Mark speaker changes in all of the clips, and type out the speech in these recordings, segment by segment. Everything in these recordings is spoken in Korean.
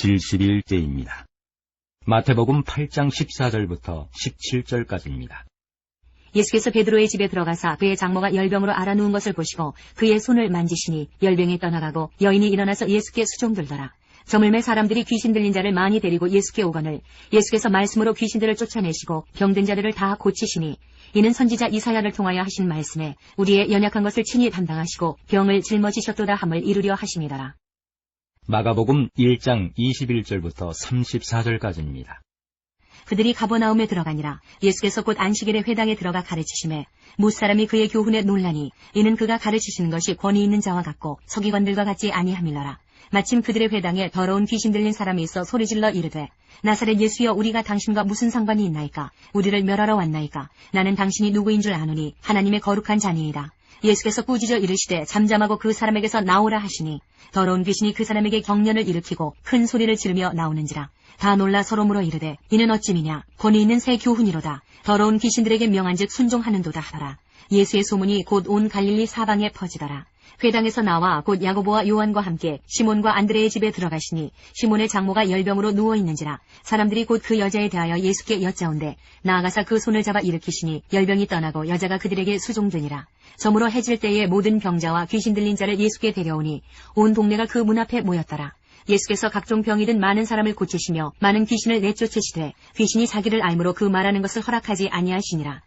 Speaker 1: 71제입니다. 마태복음 8장 14절부터 17절까지입니다.
Speaker 2: 예수께서 베드로의 집에 들어가사 그의 장모가 열병으로 앓아누운 것을 보시고 그의 손을 만지시니 열병이 떠나가고 여인이 일어나서 예수께 수종들더라. 저물매 사람들이 귀신 들린 자를 많이 데리고 예수께 오거늘 예수께서 말씀으로 귀신들을 쫓아내시고 병든 자들을 다 고치시니 이는 선지자 이사야를 통하여 하신 말씀에 우리의 연약한 것을 친히 담당하시고 병을 짊어지셨도다 함을 이루려 하심이더라.
Speaker 1: 마가복음 1장 21절부터 34절까지입니다.
Speaker 2: 그들이 가버나움에 들어가니라. 예수께서 곧 안식일에 회당에 들어가 가르치심에 무사람이 그의 교훈에 놀라니 이는 그가 가르치시는 것이 권위 있는 자와 같고 서기관들과 같지 아니함이더라. 마침 그들의 회당에 더러운 귀신 들린 사람이 있어 소리질러 이르되 나사렛 예수여 우리가 당신과 무슨 상관이 있나이까? 우리를 멸하러 왔나이까? 나는 당신이 누구인 줄 아노니 하나님의 거룩한 자니이다. 예수께서 꾸짖어 이르시되 잠잠하고 그 사람에게서 나오라 하시니 더러운 귀신이 그 사람에게 경련을 일으키고 큰 소리를 지르며 나오는지라. 다 놀라 서로 물어 이르되 이는 어찌미냐? 권위 있는 새 교훈이로다. 더러운 귀신들에게 명한즉 순종하는도다 하더라. 예수의 소문이 곧 온 갈릴리 사방에 퍼지더라. 회당에서 나와 곧 야고보와 요한과 함께 시몬과 안드레의 집에 들어가시니 시몬의 장모가 열병으로 누워있는지라. 사람들이 곧 그 여자에 대하여 예수께 여짜온대 나아가사 그 손을 잡아 일으키시니 열병이 떠나고 여자가 그들에게 수종되니라. 저물어 해질 때에 모든 병자와 귀신 들린 자를 예수께 데려오니 온 동네가 그 문 앞에 모였더라. 예수께서 각종 병이 든 많은 사람을 고치시며 많은 귀신을 내쫓으시되 귀신이 자기를 알므로 그 말하는 것을 허락하지 아니하시니라.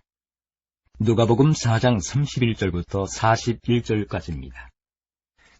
Speaker 1: 누가복음 4장 31절부터 41절까지입니다.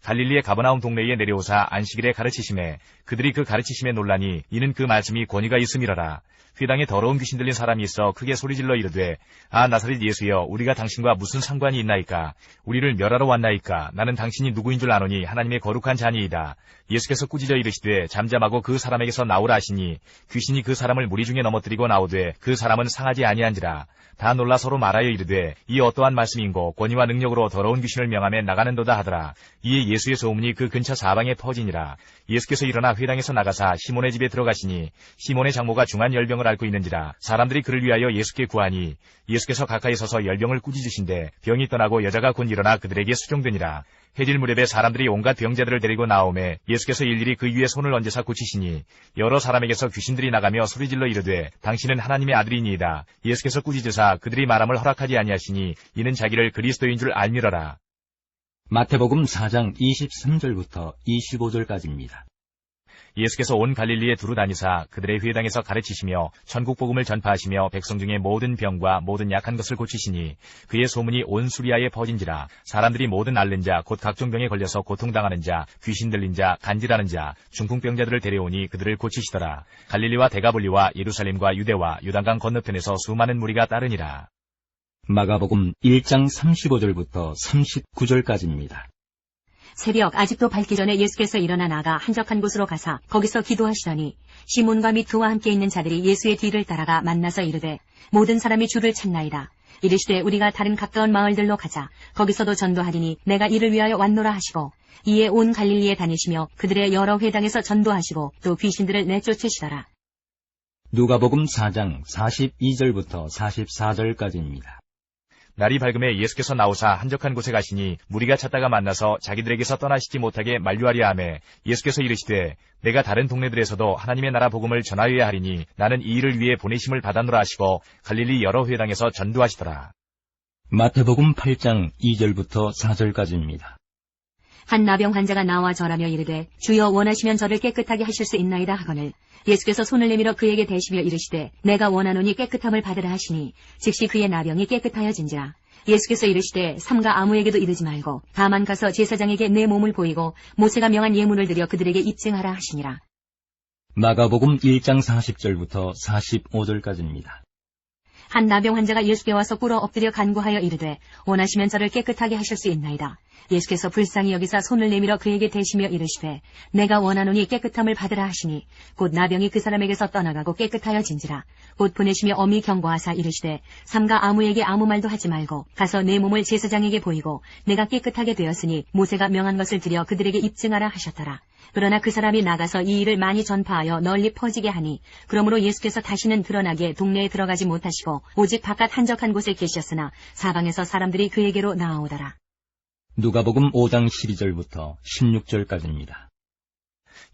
Speaker 3: 갈릴리의 가버나움 동네에 내려오사 안식일에 가르치심에 그들이 그 가르치심에 놀라니 이는 그 말씀이 권위가 있음이러라. 회당에 더러운 귀신 들린 사람이 있어 크게 소리질러 이르되 아 나사렛 예수여 우리가 당신과 무슨 상관이 있나이까? 우리를 멸하러 왔나이까? 나는 당신이 누구인 줄 아노니 하나님의 거룩한 자니이다. 예수께서 꾸짖어 이르시되 잠잠하고 그 사람에게서 나오라 하시니 귀신이 그 사람을 무리 중에 넘어뜨리고 나오되 그 사람은 상하지 아니한지라. 다 놀라 서로 말하여 이르되 이 어떠한 말씀인고 권위와 능력으로 더러운 귀신을 명함에 나가는도다 하더라. 이에 예수의 소문이 그 근처 사방에 퍼지니라. 예수께서 일어나 회당에서 나가사 시몬의 집에 들어가시니 시몬의 장모가 중한 열병을 앓고 있는지라. 사람들이 그를 위하여 예수께 구하니 예수께서 가까이 서서 열병을 꾸짖으신데 병이 떠나고 여자가 곧 일어나 그들에게 수종되니라. 해질 무렵에 사람들이 온갖 병자들을 데리고 나오매 예수께서 일일이 그 위에 손을 얹으사 고치시니 여러 사람에게서 귀신들이 나가며 소리질러 이르되 당신은 하나님의 아들이니이다. 예수께서 꾸짖으사 그들이 말함을 허락하지 아니하시니 이는 자기를 그리스도인 줄 알미러라.
Speaker 1: 마태복음 4장 23절부터 25절까지입니다.
Speaker 3: 예수께서 온 갈릴리에 두루 다니사 그들의 회당에서 가르치시며 천국 복음을 전파하시며 백성 중에 모든 병과 모든 약한 것을 고치시니 그의 소문이 온 수리아에 퍼진지라. 사람들이 모든 앓는 자 곧 각종 병에 걸려서 고통당하는 자 귀신 들린 자 간질하는 자 중풍병자들을 데려오니 그들을 고치시더라. 갈릴리와 데가볼리와 예루살렘과 유대와 요단강 건너편에서 수많은 무리가 따르니라.
Speaker 1: 마가복음 1장 35절부터 39절까지입니다.
Speaker 2: 새벽 아직도 밝기 전에 예수께서 일어나 나가 한적한 곳으로 가사 거기서 기도하시더니 시몬과 및 그와 함께 있는 자들이 예수의 뒤를 따라가 만나서 이르되 모든 사람이 주를 찾나이다. 이르시되 우리가 다른 가까운 마을들로 가자. 거기서도 전도하리니 내가 이를 위하여 왔노라 하시고 이에 온 갈릴리에 다니시며 그들의 여러 회당에서 전도하시고 또 귀신들을 내쫓으시더라.
Speaker 1: 누가복음 4장 42절부터 44절까지입니다.
Speaker 3: 날이 밝음에 예수께서 나오사 한적한 곳에 가시니 무리가 찾다가 만나서 자기들에게서 떠나시지 못하게 만류하려 하매 예수께서 이르시되 내가 다른 동네들에서도 하나님의 나라 복음을 전하여야 하리니 나는 이 일을 위해 보내심을 받았노라 하시고 갈릴리 여러 회당에서 전도하시더라.
Speaker 1: 마태복음 8장 2절부터 4절까지입니다.
Speaker 2: 한 나병 환자가 나와 절하며 이르되 주여 원하시면 저를 깨끗하게 하실 수 있나이다 하거늘 예수께서 손을 내밀어 그에게 대시며 이르시되 내가 원하노니 깨끗함을 받으라 하시니 즉시 그의 나병이 깨끗하여진지라. 예수께서 이르시되 삼가 아무에게도 이르지 말고 다만 가서 제사장에게 내 몸을 보이고 모세가 명한 예물을 드려 그들에게 입증하라 하시니라.
Speaker 1: 마가복음 1장 40절부터 45절까지입니다.
Speaker 2: 한 나병 환자가 예수께 와서 꿇어 엎드려 간구하여 이르되 원하시면 저를 깨끗하게 하실 수 있나이다. 예수께서 불쌍히 여기사 손을 내밀어 그에게 대시며 이르시되 내가 원하노니 깨끗함을 받으라 하시니 곧 나병이 그 사람에게서 떠나가고 깨끗하여진지라. 곧 보내시며 엄히 경고하사 이르시되 삼가 아무에게 아무 말도 하지 말고 가서 내 몸을 제사장에게 보이고 내가 깨끗하게 되었으니 모세가 명한 것을 드려 그들에게 입증하라 하셨더라. 그러나 그 사람이 나가서 이 일을 많이 전파하여 널리 퍼지게 하니 그러므로 예수께서 다시는 드러나게 동네에 들어가지 못하시고 오직 바깥 한적한 곳에 계셨으나 사방에서 사람들이 그에게로 나아오더라.
Speaker 1: 누가복음 5장 12절부터 16절까지입니다.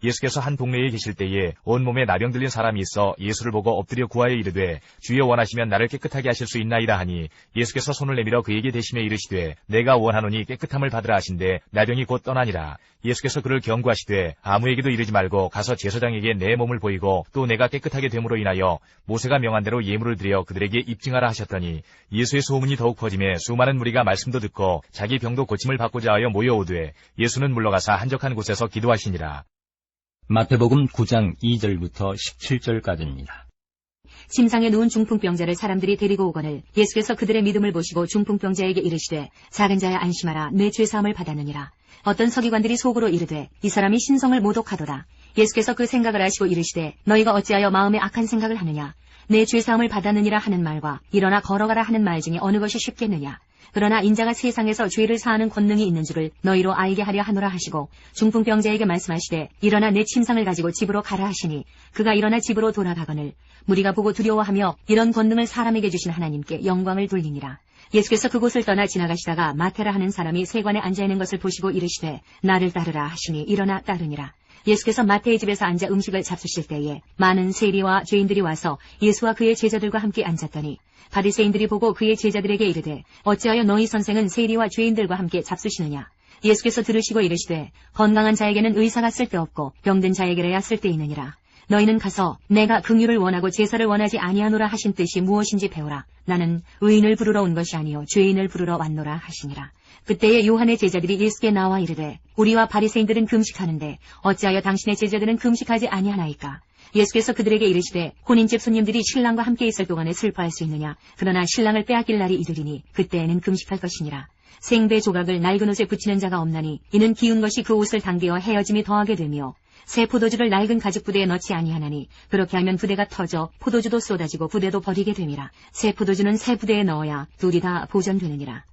Speaker 3: 예수께서 한 동네에 계실 때에 온몸에 나병 들린 사람이 있어 예수를 보고 엎드려 구하여 이르되 주여 원하시면 나를 깨끗하게 하실 수 있나이다 하니 예수께서 손을 내밀어 그에게 대시며 이르시되 내가 원하노니 깨끗함을 받으라 하신대 나병이 곧 떠나니라. 예수께서 그를 경고하시되 아무에게도 이르지 말고 가서 제사장에게 내 몸을 보이고 또 내가 깨끗하게 됨으로 인하여 모세가 명한 대로 예물을 드려 그들에게 입증하라 하셨더니 예수의 소문이 더욱 퍼지매 수많은 무리가 말씀도 듣고 자기 병도 고침을 받고자 하여 모여오되 예수는 물러가사 한적한 곳에서 기도하시니라.
Speaker 1: 마태복음 9장 2절부터 17절까지입니다.
Speaker 2: 침상에 누운 중풍병자를 사람들이 데리고 오거늘 예수께서 그들의 믿음을 보시고 중풍병자에게 이르시되 작은 자야 안심하라 내 죄사함을 받았느니라. 어떤 서기관들이 속으로 이르되 이 사람이 신성을 모독하도다. 예수께서 그 생각을 아시고 이르시되 너희가 어찌하여 마음에 악한 생각을 하느냐. 내 죄사함을 받았느니라 하는 말과 일어나 걸어가라 하는 말 중에 어느 것이 쉽겠느냐. 그러나 인자가 세상에서 죄를 사하는 권능이 있는 줄을 너희로 알게 하려 하노라 하시고 중풍병자에게 말씀하시되 일어나 내 침상을 가지고 집으로 가라 하시니 그가 일어나 집으로 돌아가거늘 무리가 보고 두려워하며 이런 권능을 사람에게 주신 하나님께 영광을 돌리니라. 예수께서 그곳을 떠나 지나가시다가 마태라 하는 사람이 세관에 앉아있는 것을 보시고 이르시되 나를 따르라 하시니 일어나 따르니라. 예수께서 마태의 집에서 앉아 음식을 잡수실 때에 많은 세리와 죄인들이 와서 예수와 그의 제자들과 함께 앉았더니 바리새인들이 보고 그의 제자들에게 이르되 어찌하여 너희 선생은 세리와 죄인들과 함께 잡수시느냐. 예수께서 들으시고 이르시되 건강한 자에게는 의사가 쓸데없고 병든 자에게라야 쓸데있느니라. 너희는 가서 내가 긍휼을 원하고 제사를 원하지 아니하노라 하신 뜻이 무엇인지 배우라. 나는 의인을 부르러 온 것이 아니요 죄인을 부르러 왔노라 하시니라. 그때에 요한의 제자들이 예수께 나와 이르되 우리와 바리새인들은 금식하는데 어찌하여 당신의 제자들은 금식하지 아니하나이까. 예수께서 그들에게 이르시되 혼인집 손님들이 신랑과 함께 있을 동안에 슬퍼할 수 있느냐. 그러나 신랑을 빼앗길 날이 이르리니 그때에는 금식할 것이니라. 생배 조각을 낡은 옷에 붙이는 자가 없나니 이는 기운 것이 그 옷을 당기어 헤어짐이 더하게 되며 새 포도주를 낡은 가죽 부대에 넣지 아니하나니 그렇게 하면 부대가 터져 포도주도 쏟아지고 부대도 버리게 됨이라. 새 포도주는 새 부대에 넣어야 둘이 다 보존되느니라.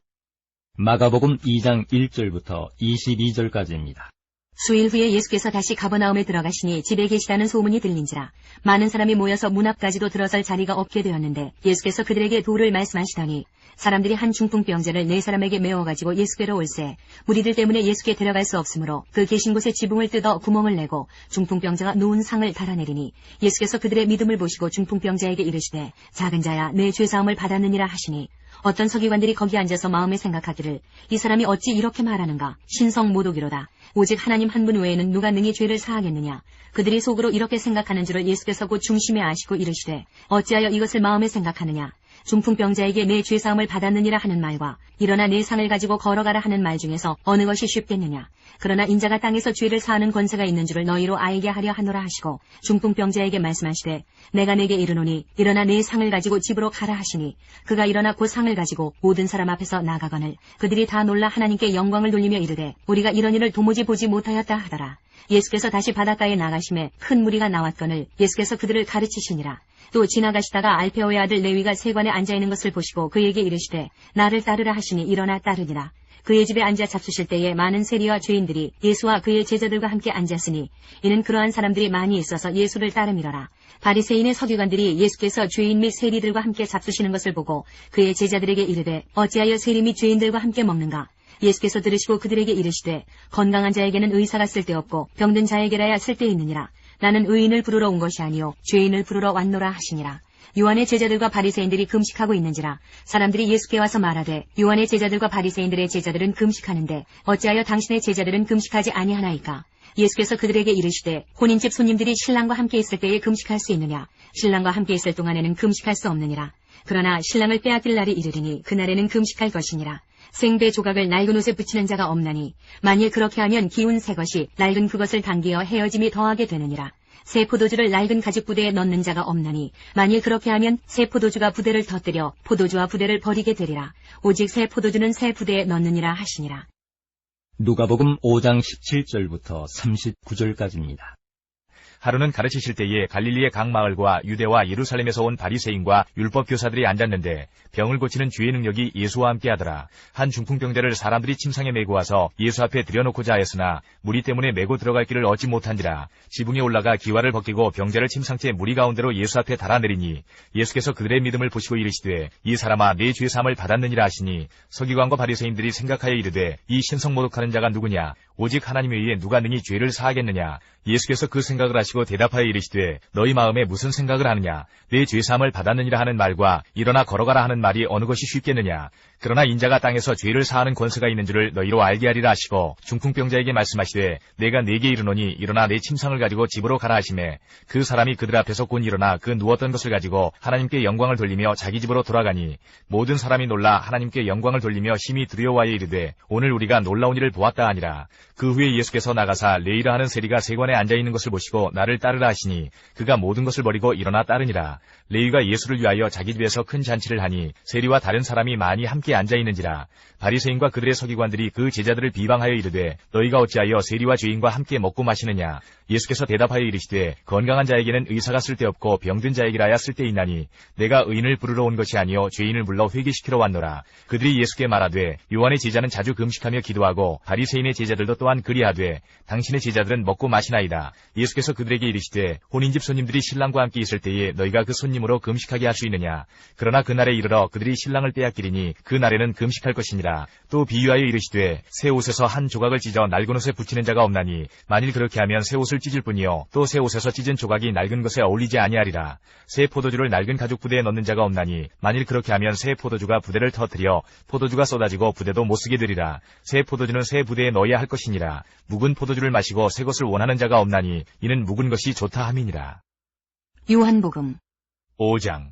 Speaker 1: 마가복음 2장 1절부터 22절까지입니다.
Speaker 2: 수일 후에 예수께서 다시 가버나움에 들어가시니 집에 계시다는 소문이 들린지라. 많은 사람이 모여서 문 앞까지도 들어설 자리가 없게 되었는데 예수께서 그들에게 도를 말씀하시더니 사람들이 한 중풍병자를 4사람에게 메워가지고 예수께로 올세 무리들 때문에 예수께 데려갈 수 없으므로 그 계신 곳에 지붕을 뜯어 구멍을 내고 중풍병자가 누운 상을 달아내리니 예수께서 그들의 믿음을 보시고 중풍병자에게 이르시되 작은 자야 내 죄사함을 받았느니라 하시니 어떤 서기관들이 거기 앉아서 마음에 생각하기를 이 사람이 어찌 이렇게 말하는가. 신성 모독이로다. 오직 하나님 한 분 외에는 누가 능히 죄를 사하겠느냐. 그들이 속으로 이렇게 생각하는 줄을 예수께서 곧 중심에 아시고 이르시되 어찌하여 이것을 마음에 생각하느냐. 중풍병자에게 내 죄사함을 받았느니라 하는 말과 일어나 내 상을 가지고 걸어가라 하는 말 중에서 어느 것이 쉽겠느냐. 그러나 인자가 땅에서 죄를 사하는 권세가 있는 줄을 너희로 알게 하려 하노라 하시고 중풍병자에게 말씀하시되 내가 내게 이르노니 일어나 내 상을 가지고 집으로 가라 하시니 그가 일어나 그 상을 가지고 모든 사람 앞에서 나가거늘 그들이 다 놀라 하나님께 영광을 돌리며 이르되 우리가 이런 일을 도무지 보지 못하였다 하더라. 예수께서 다시 바닷가에 나가심에 큰 무리가 나왔거늘 예수께서 그들을 가르치시니라. 또 지나가시다가 알페오의 아들 레위가 세관에 앉아있는 것을 보시고 그에게 이르시되 나를 따르라 하시니 일어나 따르니라. 그의 집에 앉아 잡수실 때에 많은 세리와 죄인들이 예수와 그의 제자들과 함께 앉았으니 이는 그러한 사람들이 많이 있어서 예수를 따름이러라. 바리새인의 서기관들이 예수께서 죄인 및 세리들과 함께 잡수시는 것을 보고 그의 제자들에게 이르되 어찌하여 세리 및 죄인들과 함께 먹는가. 예수께서 들으시고 그들에게 이르시되 건강한 자에게는 의사가 쓸데없고 병든 자에게라야 쓸데있느니라. 나는 의인을 부르러 온 것이 아니요 죄인을 부르러 왔노라 하시니라. 요한의 제자들과 바리새인들이 금식하고 있는지라. 사람들이 예수께 와서 말하되 요한의 제자들과 바리새인들의 제자들은 금식하는데 어찌하여 당신의 제자들은 금식하지 아니하나이까. 예수께서 그들에게 이르시되 혼인집 손님들이 신랑과 함께 있을 때에 금식할 수 있느냐. 신랑과 함께 있을 동안에는 금식할 수 없느니라. 그러나 신랑을 빼앗길 날이 이르리니 그날에는 금식할 것이니라. 생배 조각을 낡은 옷에 붙이는 자가 없나니 만일 그렇게 하면 기운 새 것이 낡은 그것을 당기어 헤어짐이 더하게 되느니라. 새 포도주를 낡은 가죽 부대에 넣는 자가 없나니 만일 그렇게 하면 새 포도주가 부대를 터뜨려 포도주와 부대를 버리게 되리라. 오직 새 포도주는 새 부대에 넣느니라 하시니라.
Speaker 1: 누가복음 5장 17절부터 39절까지입니다.
Speaker 3: 하루는 가르치실 때에 갈릴리의 각 마을과 유대와 예루살렘에서 온 바리새인과 율법 교사들이 앉았는데 병을 고치는 주의 능력이 예수와 함께 하더라. 한 중풍병자를 사람들이 침상에 메고 와서 예수 앞에 들여놓고자 하였으나 무리 때문에 메고 들어갈 길을 얻지 못한지라. 지붕에 올라가 기와를 벗기고 병자를 침상째 무리 가운데로 예수 앞에 달아내리니 예수께서 그들의 믿음을 보시고 이르시되 이 사람아 네 죄 사함을 받았느니라 하시니 서기관과 바리새인들이 생각하여 이르되 이 신성 모독하는 자가 누구냐. 오직 하나님에 의해 누가 능히 죄를 사하겠느냐. 예수께서 그 생각을 하시고 대답하여 이르시되 너희 마음에 무슨 생각을 하느냐. 내 죄사함을 받았느니라 하는 말과 일어나 걸어가라 하는 말이 어느 것이 쉽겠느냐. 그러나 인자가 땅에서 죄를 사하는 권세가 있는 줄을 너희로 알게 하리라 하시고 중풍병자에게 말씀하시되 내가 네게 이르노니 일어나 내 침상을 가지고 집으로 가라 하시매 그 사람이 그들 앞에서 곧 일어나 그 누웠던 것을 가지고 하나님께 영광을 돌리며 자기 집으로 돌아가니 모든 사람이 놀라 하나님께 영광을 돌리며 심히 두려워하여 이르되 오늘 우리가 놀라운 일을 보았다 하니라. 그 후에 예수께서 나가사 레이라 하는 세리가 세관에 앉아있는 것을 보시고 나를 따르라 하시니 그가 모든 것을 버리고 일어나 따르니라. 레위가 예수를 위하여 자기 집에서 큰 잔치를 하니 세리와 다른 사람이 많이 함께 앉아있는지라. 바리새인과 그들의 서기관들이 그 제자들을 비방하여 이르되 너희가 어찌하여 세리와 죄인과 함께 먹고 마시느냐. 예수께서 대답하여 이르시되 건강한 자에게는 의사가 쓸데없고 병든 자에게라야 쓸데있나니 내가 의인을 부르러 온 것이 아니요 죄인을 불러 회개시키러 왔노라. 그들이 예수께 말하되 요한의 제자는 자주 금식하며 기도하고 바리새인의 제자들도 또한 그리하되 당신의 제자들은 먹고 마시나이다. 예수께서 그들에게 이르시되 혼인집 손님들이 신랑과 함께 있을 때에 너희가 그 손님으로 금식하게 할 수 있느냐. 그러나 그날에 이르러 그들이 신랑을 빼앗기리니 그 날에는 금식할 것이니라. 또 비유하여 이르시되 새 옷에서 한 조각을 찢어 낡은 옷에 붙이는 자가 없나니 만일 그렇게 하면 새 옷을 찢을 뿐이요 또 새 옷에서 찢은 조각이 낡은 것에 어울리지 아니하리라. 새 포도주를 낡은 가죽 부대에 넣는 자가 없나니 만일 그렇게 하면 새 포도주가 부대를 터뜨려 포도주가 쏟아지고 부대도 못쓰게 되리라. 새 포도주는 새 부대에 넣어야 할 것이니라. 묵은 포도주를 마시고 새 것을 원하는 자가 없나니 이는 묵은 것이 좋다 함이니라.
Speaker 2: 요한복음
Speaker 3: 5장.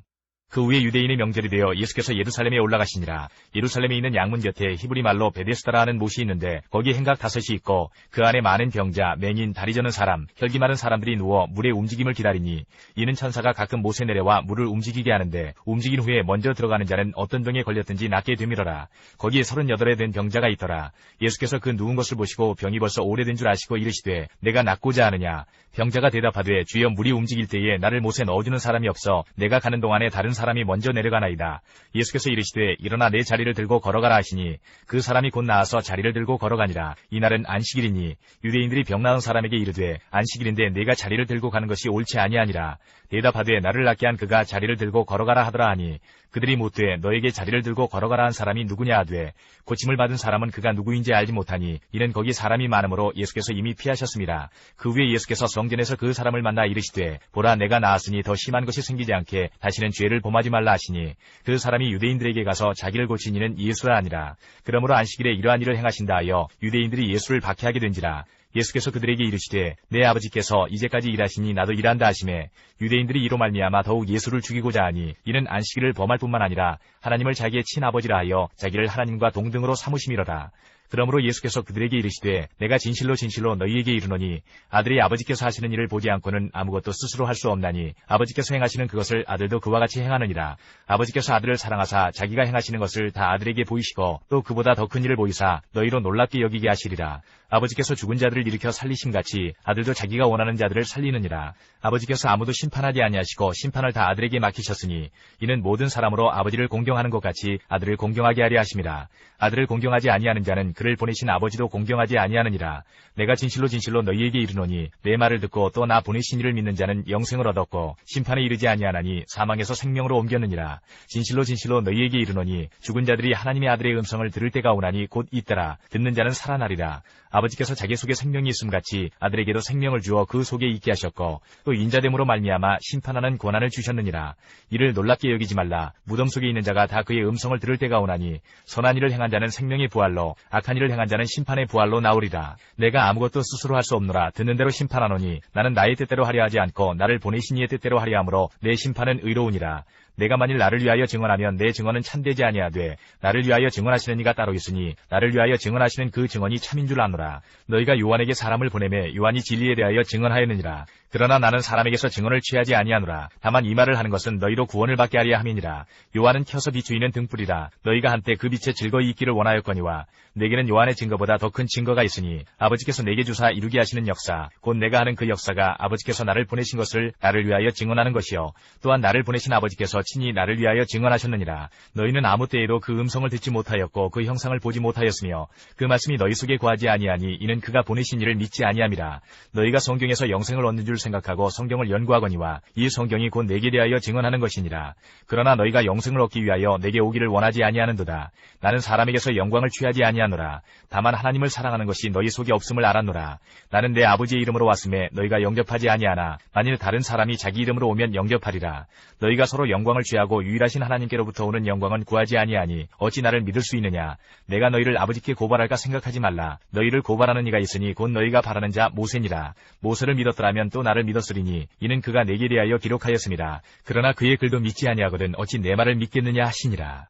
Speaker 3: 그 후에 유대인의 명절이 되어 예수께서 예루살렘에 올라가시니라. 예루살렘에 있는 양문 곁에 히브리 말로 베데스다라 하는 못이 있는데 거기 행각 5이 있고 그 안에 많은 병자, 맹인, 다리 저는 사람, 혈기 많은 사람들이 누워 물의 움직임을 기다리니 이는 천사가 가끔 못에 내려와 물을 움직이게 하는데 움직인 후에 먼저 들어가는 자는 어떤 병에 걸렸든지 낫게 되밀어라. 거기에 38에 된 병자가 있더라. 예수께서 그 누운 것을 보시고 병이 벌써 오래된 줄 아시고 이르시되 내가 낫고자 하느냐. 병자가 대답하되 주여 물이 움직일 때에 나를 못에 넣어주는 사람이 없어 내가 가는 동안에 다른 사람이 먼저 내려가나이다. 예수께서 이르시되 일어나 내 자리를 들고 걸어가라 하시니 그 사람이 곧 나와서 자리를 들고 걸어가니라. 이날은 안식일이니 유대인들이 병 나은 사람에게 이르되 안식일인데 내가 자리를 들고 가는 것이 옳지 아니하니라. 대답하되 나를 낫게 한 그가 자리를 들고 걸어가라 하더라 하니 그들이 묻되 너에게 자리를 들고 걸어가라 한 사람이 누구냐 하되 고침을 받은 사람은 그가 누구인지 알지 못하니 이는 거기 사람이 많으므로 예수께서 이미 피하셨습니다. 그 후에 예수께서 성전에서 그 사람을 만나 이르시되 보라 내가 나았으니 더 심한 것이 생기지 않게 다시는 죄를 범하지 말라 하시니 그 사람이 유대인들에게 가서 자기를 고친 이는 예수라 하니라. 그러므로 안식일에 이러한 일을 행하신다 하여 유대인들이 예수를 박해하게 된지라. 예수께서 그들에게 이르시되 내 아버지께서 이제까지 일하시니 나도 일한다 하시매 유대인들이 이로 말미암아 더욱 예수를 죽이고자 하니 이는 안식일을 범할 뿐만 아니라 하나님을 자기의 친아버지라 하여 자기를 하나님과 동등으로 삼으심이로다. 그러므로 예수께서 그들에게 이르시되 내가 진실로 진실로 너희에게 이르노니 아들이 아버지께서 하시는 일을 보지 않고는 아무것도 스스로 할 수 없나니 아버지께서 행하시는 그것을 아들도 그와 같이 행하느니라. 아버지께서 아들을 사랑하사 자기가 행하시는 것을 다 아들에게 보이시고 또 그보다 더 큰 일을 보이사 너희로 놀랍게 여기게 하시리라. 아버지께서 죽은 자들을 일으켜 살리심같이 아들도 자기가 원하는 자들을 살리느니라. 아버지께서 아무도 심판하지 아니하시고 심판을 다 아들에게 맡기셨으니 이는 모든 사람으로 아버지를 공경하는 것 같이 아들을 공경하게 하려 하심이라. 아들을 공경하지 아니하는 자는 그를 보내신 아버지도 공경하지 아니하느니라. 내가 진실로 진실로 너희에게 이르노니 내 말을 듣고 또 나 보내신 이를 믿는 자는 영생을 얻었고 심판에 이르지 아니하나니 사망에서 생명으로 옮겼느니라. 진실로 진실로 너희에게 이르노니 죽은 자들이 하나님의 아들의 음성을 들을 때가 오나니 곧 있더라. 듣는 자는 살아나리라. 아버지께서 자기 속에 생명이 있음같이 아들에게도 생명을 주어 그 속에 있게 하셨고 또 인자됨으로 말미암아 심판하는 권한을 주셨느니라. 이를 놀랍게 여기지 말라. 무덤 속에 있는 자가 다 그의 음성을 들을 때가 오나니 선한 일을 행한 자는 생명의 부활로 악한 일을 행한 자는 심판의 부활로 나오리라. 내가 아무것도 스스로 할 수 없노라. 듣는 대로 심판하노니 나는 나의 뜻대로 하려 하지 않고 나를 보내신 이의 뜻대로 하려 하므로 내 심판은 의로우니라. 내가 만일 나를 위하여 증언하면 내 증언은 참되지 아니하되 나를 위하여 증언하시는 이가 따로 있으니 나를 위하여 증언하시는 그 증언이 참인 줄 아노라. 너희가 요한에게 사람을 보내매 요한이 진리에 대하여 증언하였느니라. 그러나 나는 사람에게서 증언을 취하지 아니하노라. 다만 이 말을 하는 것은 너희로 구원을 받게 하려 함이니라. 요한은 켜서 비추이는 등불이라. 너희가 한때 그 빛에 즐거이 있기를 원하였거니와 내게는 요한의 증거보다 더 큰 증거가 있으니 아버지께서 내게 주사 이루게 하시는 역사 곧 내가 하는 그 역사가 아버지께서 나를 보내신 것을 나를 위하여 증언하는 것이요 또한 나를 보내신 아버지께서 친히 나를 위하여 증언하셨느니라. 너희는 아무 때에도 그 음성을 듣지 못하였고 그 형상을 보지 못하였으며 그 말씀이 너희 속에 거하지 아니하니 이는 그가 보내신 이를 믿지 아니함이라. 너희가 성경에서 영생을 얻는 줄 생각하고 성경을 연구하거니와 이 성경이 곧 내게 대하여 증언하는 것이니라. 그러나 너희가 영생을 얻기 위하여 내게 오기를 원하지 아니하는도다. 나는 사람에게서 영광을 취하지 아니하노라. 다만 하나님을 사랑하는 것이 너희 속에 없음을 알았노라. 나는 내 아버지의 이름으로 왔음에 너희가 영접하지 아니하나 만일 다른 사람이 자기 이름으로 오면 영접하리라. 너희가 서로 영광을 취하고 유일하신 하나님께로부터 오는 영광은 구하지 아니하니 어찌 나를 믿을 수 있느냐. 내가 너희를 아버지께 고발할까 생각하지 말라. 너희를 고발하는 이가 있으니 곧 너희가 바라는 자 모세니라. 모세를 믿었더라면 또 나를 믿었으리니 이는 그가 내게 대하여 기록하였음이라. 그러나 그의 글도 믿지 아니하거든 어찌 내 말을 믿겠느냐 하시니라.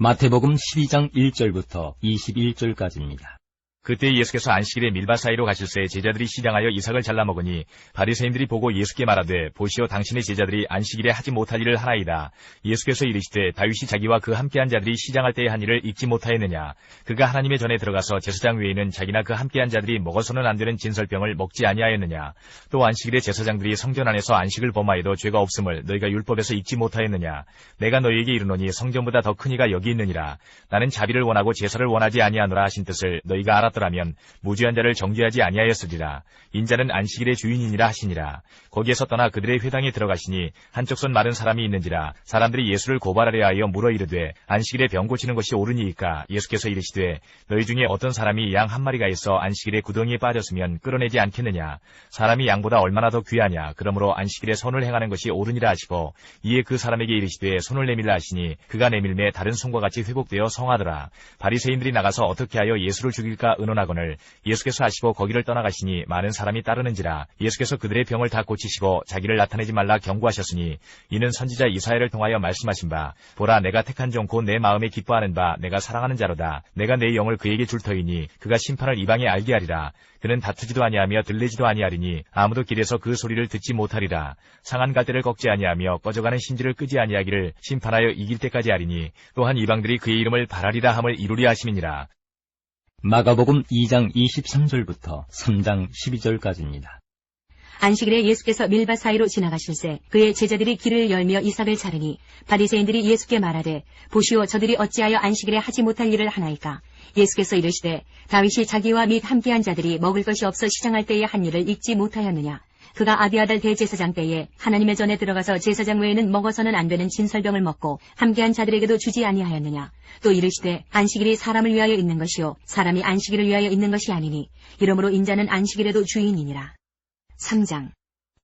Speaker 1: 마태복음 12장 1절부터 21절까지입니다.
Speaker 3: 그때 예수께서 안식일에 밀밭 사이로 가실새 제자들이 시장하여 이삭을 잘라 먹으니 바리새인들이 보고 예수께 말하되 보시오 당신의 제자들이 안식일에 하지 못할 일을 하나이다. 예수께서 이르시되 다윗이 자기와 그 함께한 자들이 시장할 때의 한 일을 잊지 못하였느냐. 그가 하나님의 전에 들어가서 제사장 외에는 자기나 그 함께한 자들이 먹어서는 안 되는 진설병을 먹지 아니하였느냐. 또 안식일에 제사장들이 성전 안에서 안식을 범하여도 죄가 없음을 너희가 율법에서 잊지 못하였느냐. 내가 너희에게 이르노니 성전보다 더 큰 이가 여기 있느니라. 나는 자비를 원하고 제사를 원하지 아니하노라 하신 뜻을 너희가 알았더라면 무죄한 자를 정죄하지 아니하였으리라. 인자는 안식일의 주인이니라 하시니라. 거기에서 떠나 그들의 회당에 들어가시니 한쪽 손 마른 사람이 있는지라. 사람들이 예수를 고발하려 하여 물어 이르되 안식일에 병 고치는 것이 옳으니이까. 예수께서 이르시되 너희 중에 어떤 사람이 양 한 마리가 있어 안식일에 구덩이에 빠졌으면 끌어내지 않겠느냐. 사람이 양보다 얼마나 더 귀하냐. 그러므로 안식일에 선을 행하는 것이 옳으니라 하시고 이에 그 사람에게 이르시되 손을 내밀라 하시니 그가 내밀매 다른 손과 같이 회복되어 성하더라. 바리새인들이 나가서 어떻게 하여 예수를 죽일까 의논하거늘 예수께서 하시고 거기를 떠나가시니 많은 사람이 따르는지라. 예수께서 그들의 병을 다 고치시고 자기를 나타내지 말라 경고하셨으니 이는 선지자 이사야를 통하여 말씀하신 바 보라 내가 택한 종 곧 내 마음에 기뻐하는 바 내가 사랑하는 자로다. 내가 내 영을 그에게 줄 터이니 그가 심판을 이방에 알게 하리라. 그는 다투지도 아니하며 들레지도 아니하리니 아무도 길에서 그 소리를 듣지 못하리라. 상한 갈대를 꺾지 아니하며 꺼져가는 신지를 끄지 아니하기를 심판하여 이길 때까지 하리니 또한 이방들이 그의 이름을 바라리라 함을 이루리 하심이니라.
Speaker 1: 마가복음 2장 23절부터 3장 12절까지입니다.
Speaker 2: 안식일에 예수께서 밀밭 사이로 지나가실새 그의 제자들이 길을 열며 이삭을 자르니 바리새인들이 예수께 말하되 보시오 저들이 어찌하여 안식일에 하지 못할 일을 하나이까. 예수께서 이르시되 다윗이 자기와 및 함께한 자들이 먹을 것이 없어 시장할 때의 한 일을 잊지 못하였느냐. 그가 아비아달 대제사장 때에 하나님의 전에 들어가서 제사장 외에는 먹어서는 안 되는 진설병을 먹고 함께한 자들에게도 주지 아니하였느냐. 또 이르시되 안식일이 사람을 위하여 있는 것이요 사람이 안식일을 위하여 있는 것이 아니니 이러므로 인자는 안식일에도 주인이니라. 3장.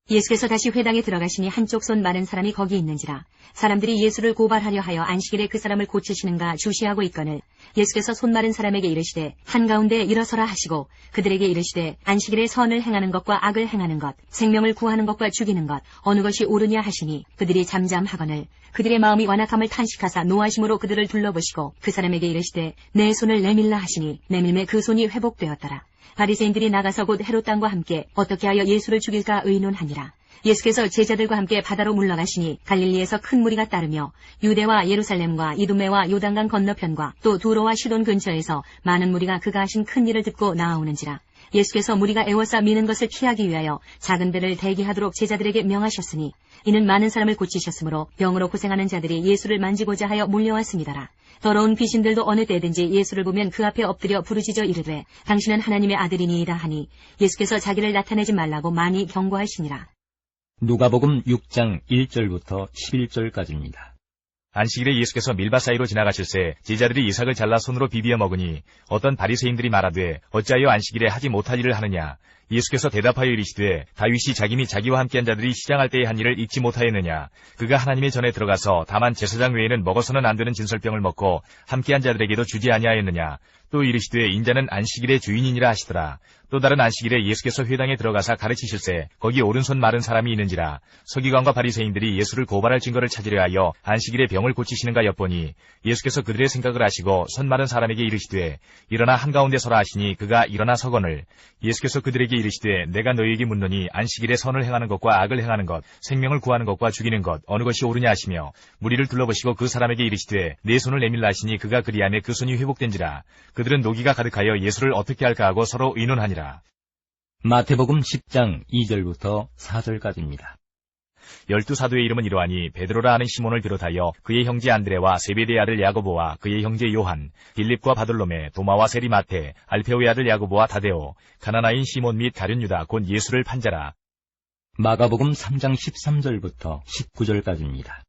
Speaker 2: 예수께서 다시 회당에 들어가시니 한쪽 손 마른 사람이 거기 있는지라. 사람들이 예수를 고발하려 하여 안식일에 그 사람을 고치시는가 주시하고 있거늘 예수께서 손 마른 사람에게 이르시되 한가운데 일어서라 하시고 그들에게 이르시되 안식일에 선을 행하는 것과 악을 행하는 것 생명을 구하는 것과 죽이는 것 어느 것이 옳으냐 하시니 그들이 잠잠하거늘 그들의 마음이 완악함을 탄식하사 노하심으로 그들을 둘러보시고 그 사람에게 이르시되 내 손을 내밀라 하시니 내밀매 그 손이 회복되었더라. 바리새인들이 나가서 곧 헤롯 왕과 함께 어떻게 하여 예수를 죽일까 의논하니라. 예수께서 제자들과 함께 바다로 물러가시니 갈릴리에서 큰 무리가 따르며 유대와 예루살렘과 이두메와 요단강 건너편과 또 두로와 시돈 근처에서 많은 무리가 그가 하신 큰 일을 듣고 나아오는지라. 예수께서 무리가 애워싸 미는 것을 피하기 위하여 작은 배를 대기하도록 제자들에게 명하셨으니 이는 많은 사람을 고치셨으므로 병으로 고생하는 자들이 예수를 만지고자 하여 몰려왔습니다라. 더러운 귀신들도 어느 때든지 예수를 보면 그 앞에 엎드려 부르짖어 이르되 당신은 하나님의 아들이니이다 하니 예수께서 자기를 나타내지 말라고 많이 경고하시니라.
Speaker 1: 누가복음 6장 1절부터 11절까지입니다.
Speaker 3: 안식일에 예수께서 밀밭 사이로 지나가실새 제자들이 이삭을 잘라 손으로 비비어 먹으니 어떤 바리새인들이 말하되 어찌하여 안식일에 하지 못할 일을 하느냐. 예수께서 대답하여 이르시되 다윗이 자기 및 자기와 함께한 자들이 시장할 때의 한 일을 잊지 못하였느냐. 그가 하나님의 전에 들어가서 다만 제사장 외에는 먹어서는 안 되는 진설병을 먹고 함께한 자들에게도 주지 아니하였느냐. 또 이르시되 인자는 안식일의 주인이니라 하시더라. 또 다른 안식일에 예수께서 회당에 들어가사 가르치실새 거기 오른손 마른 사람이 있는지라. 서기관과 바리새인들이 예수를 고발할 증거를 찾으려 하여 안식일에 병을 고치시는가 엿보니 예수께서 그들의 생각을 아시고 손 마른 사람에게 이르시되 일어나 한가운데 서라 하시니 그가 일어나 서거늘 예수께서 그들에게 이르시되 내가 너희에게 묻노니 안식일에 선을 행하는 것과 악을 행하는 것 생명을 구하는 것과 죽이는 것 어느 것이 옳으냐 하시며 무리를 둘러보시고 그 사람에게 이르시되 내 손을 내밀라 하시니 그가 그리하매 그 손이 회복된지라. 그들은 노기가 가득하여 예수를 어떻게 할까 하고 서로 의논하니라.
Speaker 1: 마태복음 10장 2절부터 4절까지입니다.
Speaker 3: 12 사도의 이름은 이러하니 베드로라 하는 시몬을 비롯하여 그의 형제 안드레와 세베대의 아들 야고보와 그의 형제 요한, 빌립과 바돌로메, 도마와 세리 마테, 알페오의 아들 야고보와 다데오, 가나나인 시몬 및 가룟 유다 곧 예수를 판 자라.
Speaker 1: 마가복음 3장 13절부터 19절까지입니다.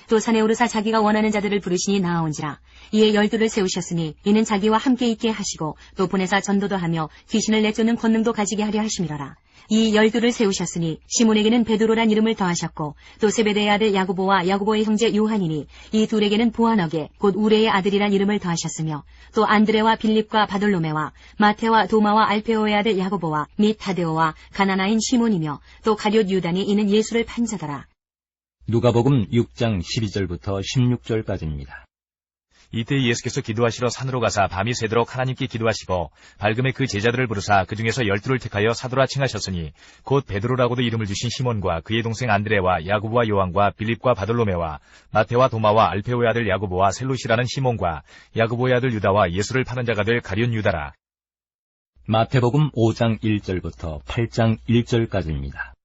Speaker 2: 또 산에 오르사 자기가 원하는 자들을 부르시니 나아온지라. 이에 12를 세우셨으니 이는 자기와 함께 있게 하시고 또 보내사 전도도 하며 귀신을 내쫓는 권능도 가지게 하려 하심이로라. 이 12를 세우셨으니 시몬에게는 베드로란 이름을 더하셨고 또 세베대의 아들 야고보와 야고보의 형제 요한이니 이 둘에게는 보아너게 곧 우레의 아들이란 이름을 더하셨으며 또 안드레와 빌립과 바돌로메와 마테와 도마와 알페오의 아들 야고보와 및 다데오와 가나나인 시몬이며 또 가룟 유다니 이는 예수를 판 자더라.
Speaker 1: 누가복음 6장 12절부터 16절까지입니다.
Speaker 3: 이때 예수께서 기도하시러 산으로 가사 밤이 새도록 하나님께 기도하시고 밝음에 그 제자들을 부르사 그 중에서 12를 택하여 사도라 칭하셨으니 곧 베드로라고도 이름을 주신 시몬과 그의 동생 안드레와 야고보와 요한과 빌립과 바돌로메와 마테와 도마와 알페오의 아들 야고보와 셀롯이라는 시몬과 야고보의 아들 유다와 예수를 파는 자가 될 가룟 유다라.
Speaker 1: 마태복음 5장 1절부터 8장 1절까지입니다.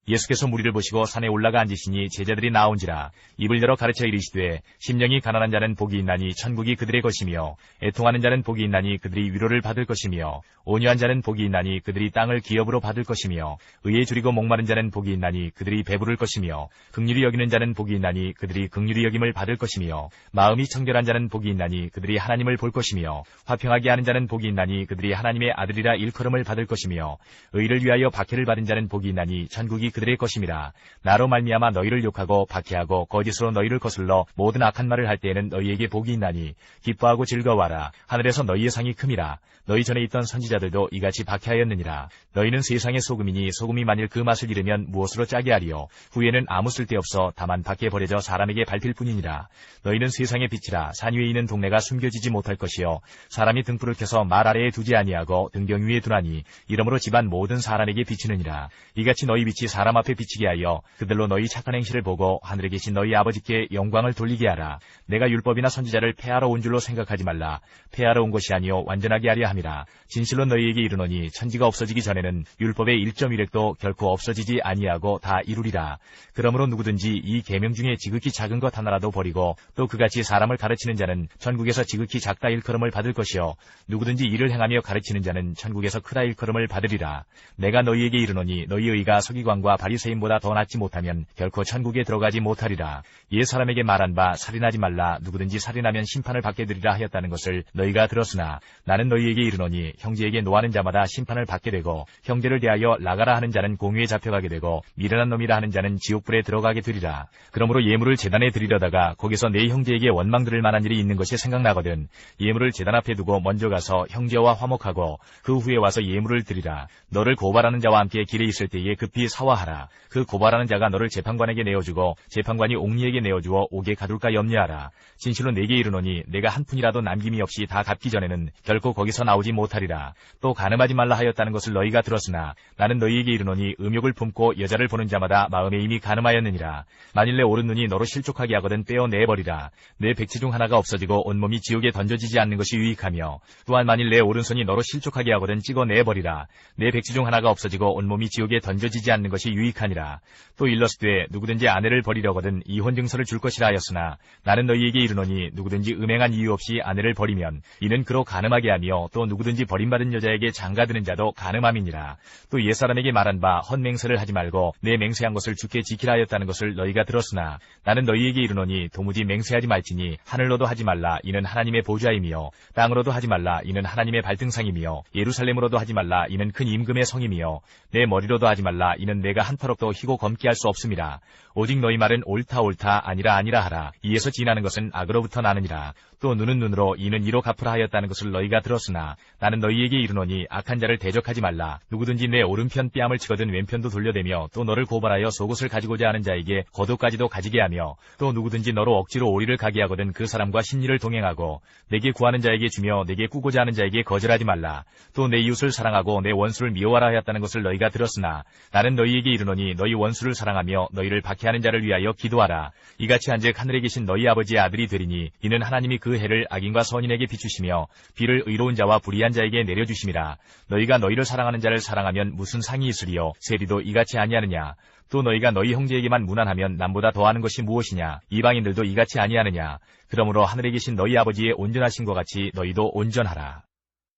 Speaker 3: 예수께서 무리를 보시고 산에 올라가 앉으시니 제자들이 나온지라. 입을 열어 가르쳐 이르시되 심령이 가난한 자는 복이 있나니 천국이 그들의 것이며 애통하는 자는 복이 있나니 그들이 위로를 받을 것이며 온유한 자는 복이 있나니 그들이 땅을 기업으로 받을 것이며 의에 줄이고 목마른 자는 복이 있나니 그들이 배부를 것이며 긍휼히 여기는 자는 복이 있나니 그들이 긍휼히 여김을 받을 것이며 마음이 청결한 자는 복이 있나니 그들이 하나님을 볼 것이며 화평하게 하는 자는 복이 있나니 그들이 하나님의 아들이라 일컬음을 받을 것이며 의를 위하여 박해를 받은 자는 복이 있나니 천국이 그들의 것임이라. 나로 말미암아 너희를 욕하고 박해하고 거짓으로 너희를 거슬러 모든 악한 말을 할 때에는 너희에게 복이 있나니 기뻐하고 즐거워하라. 하늘에서 너희의 상이 큼이라. 너희 전에 있던 선지자들도 이같이 박해하였느니라. 너희는 세상의 소금이니 소금이 만일 그 맛을 잃으면 무엇으로 짜게 하리요. 후에는 아무 쓸데없어 다만 밖에 버려져 사람에게 밟힐 뿐이니라. 너희는 세상의 빛이라. 산 위에 있는 동네가 숨겨지지 못할 것이요 사람이 등불을 켜서 말 아래에 두지 아니하고 등병 위에 두나니 이러므로 집안 모든 사람에게 비치느니라. 이같이 너희 빛이 사람 앞에 비치게 하여 그들로 너희 착한 행실을 보고 하늘에 계신 너희 아버지께 영광을 돌리게 하라. 내가 율법이나 선지자를 폐하러 온 줄로 생각하지 말라. 폐하러 온 것이 아니요 완전하게 하려 함이라. 진실로 너희에게 이르노니 천지가 없어지기 전에는 율법의 1.1획도 결코 없어지지 아니하고 다 이루리라. 그러므로 누구든지 이 계명 중에 지극히 작은 것 하나라도 버리고 또 그같이 사람을 가르치는 자는 천국에서 지극히 작다 일컬음을 받을 것이요 누구든지 이를 행하며 가르치는 자는 천국에서 크다 일컬음을 받으리라. 내가 너희에게 이르노니 너희 의가 서기관과 바리새인보다 더 낫지 못하면 결코 천국에 들어가지 못하리라. 옛 사람에게 말한 바 살인하지 말라. 누구든지 살인하면 심판을 받게 되리라 하였다는 것을 너희가 들었으나 나는 너희에게 이르노니 형제에게 노하는 자마다 심판을 받게 되고 형제를 대하여 나가라 하는 자는 공유에 잡혀가게 되고 미련한 놈이라 하는 자는 지옥불에 들어가게 되리라. 그러므로 예물을 제단에 드리려다가 거기서 내 형제에게 원망 들을 만한 일이 있는 것이 생각나거든 예물을 제단 앞에 두고 먼저 가서 형제와 화목하고 그 후에 와서 예물을 드리라. 너를 고발하는 자와 함께 길에 있을 때에 급히 사화하라. 그 고발하는 자가 너를 재판관에게 내어주고 재판관이 옥리에게 내어주어 옥에 가둘까 염려하라. 진실로 내게 이르노니 내가 한 푼이라도 남김이 없이 다 갚기 전에는 결코 거기서 나오지 못하리라. 또 간음하지 말라 하였다는 것을 너희가 들었으나 나는 너희에게 이르노니 음욕을 품고 여자를 보는 자마다 마음에 이미 간음하였느니라. 만일 내 오른 눈이 너로 실족하게 하거든 떼어내버리라. 내 백치 중 하나가 없어지고 온몸이 지옥에 던져지지 않는 것이 유익하며 또한 만일 내 오른손이 너로 실족하게 하거든 찍어내버리라. 내 백치 중 하나가 없어지고 온몸이 지옥에 던져지지 않는 것이 유익하니라. 또 일러스되 누구든지 아내를 버리려거든 이혼 증서를 줄 것이라 하였으나 나는 너희에게 이르노니 누구든지 음행한 이유 없이 아내를 버리면 이는 그로 간음하게 하며 또 누구든지 버림받은 여자에게 장가드는 자도 간음함이니라. 또 옛사람에게 말한 바 헛맹세를 하지 말고 내 맹세한 것을 주께 지키라 하였다는 것을 너희가 들었으나 나는 너희에게 이르노니 도무지 맹세하지 말지니 하늘로도 하지 말라 이는 하나님의 보좌임이요 땅으로도 하지 말라 이는 하나님의 발등상임이요 예루살렘으로도 하지 말라 이는 큰 임금의 성임이요 내 머리로도 하지 말라 이는 내가 한 털억도 희고 검게 할 수 없음이라. 오직 너희 말은 옳다 옳다 아니라 아니라 하라. 이에서 지나는 것은 악으로부터 나느니라. 또 눈은 눈으로 이는 이로 갚으라 하였다는 것을 너희가 들었으나 나는 너희에게 이르노니 악한 자를 대적하지 말라. 누구든지 내 오른편 뺨을 치거든 왼편도 돌려대며 또 너를 고발하여 속옷을 가지고자 하는 자에게 겉옷까지도 가지게 하며 또 누구든지 너로 억지로 오리를 가게 하거든 그 사람과 심리를 동행하고 내게 구하는 자에게 주며 내게 꾸고자 하는 자에게 거절하지 말라. 또 내 이웃을 사랑하고 내 원수를 미워하라 하였다는 것을 너희가 들었으나 나는 너희에게 이르노니 너희 원수를 사랑하며 너희를 박해하는 자를 위하여 기도하라. 이같이 한즉 하늘에 계신 너희 아버지의 아들이 되리니 이는 하나님이 그 그 해를 악인과 선인에게 비추시며 비를 의로운 자와 불의한 자에게 내려주심이라. 너희가 너희를 사랑하는 자를 사랑하면 무슨 상이 있으리요? 세리도 이같이 아니하느냐? 또 너희가 너희 형제에게만 무난하면 남보다 더하는 것이 무엇이냐? 이방인들도 이같이 아니하느냐? 그러므로 하늘에 계신 너희 아버지의 온전하신 것 같이 너희도 온전하라.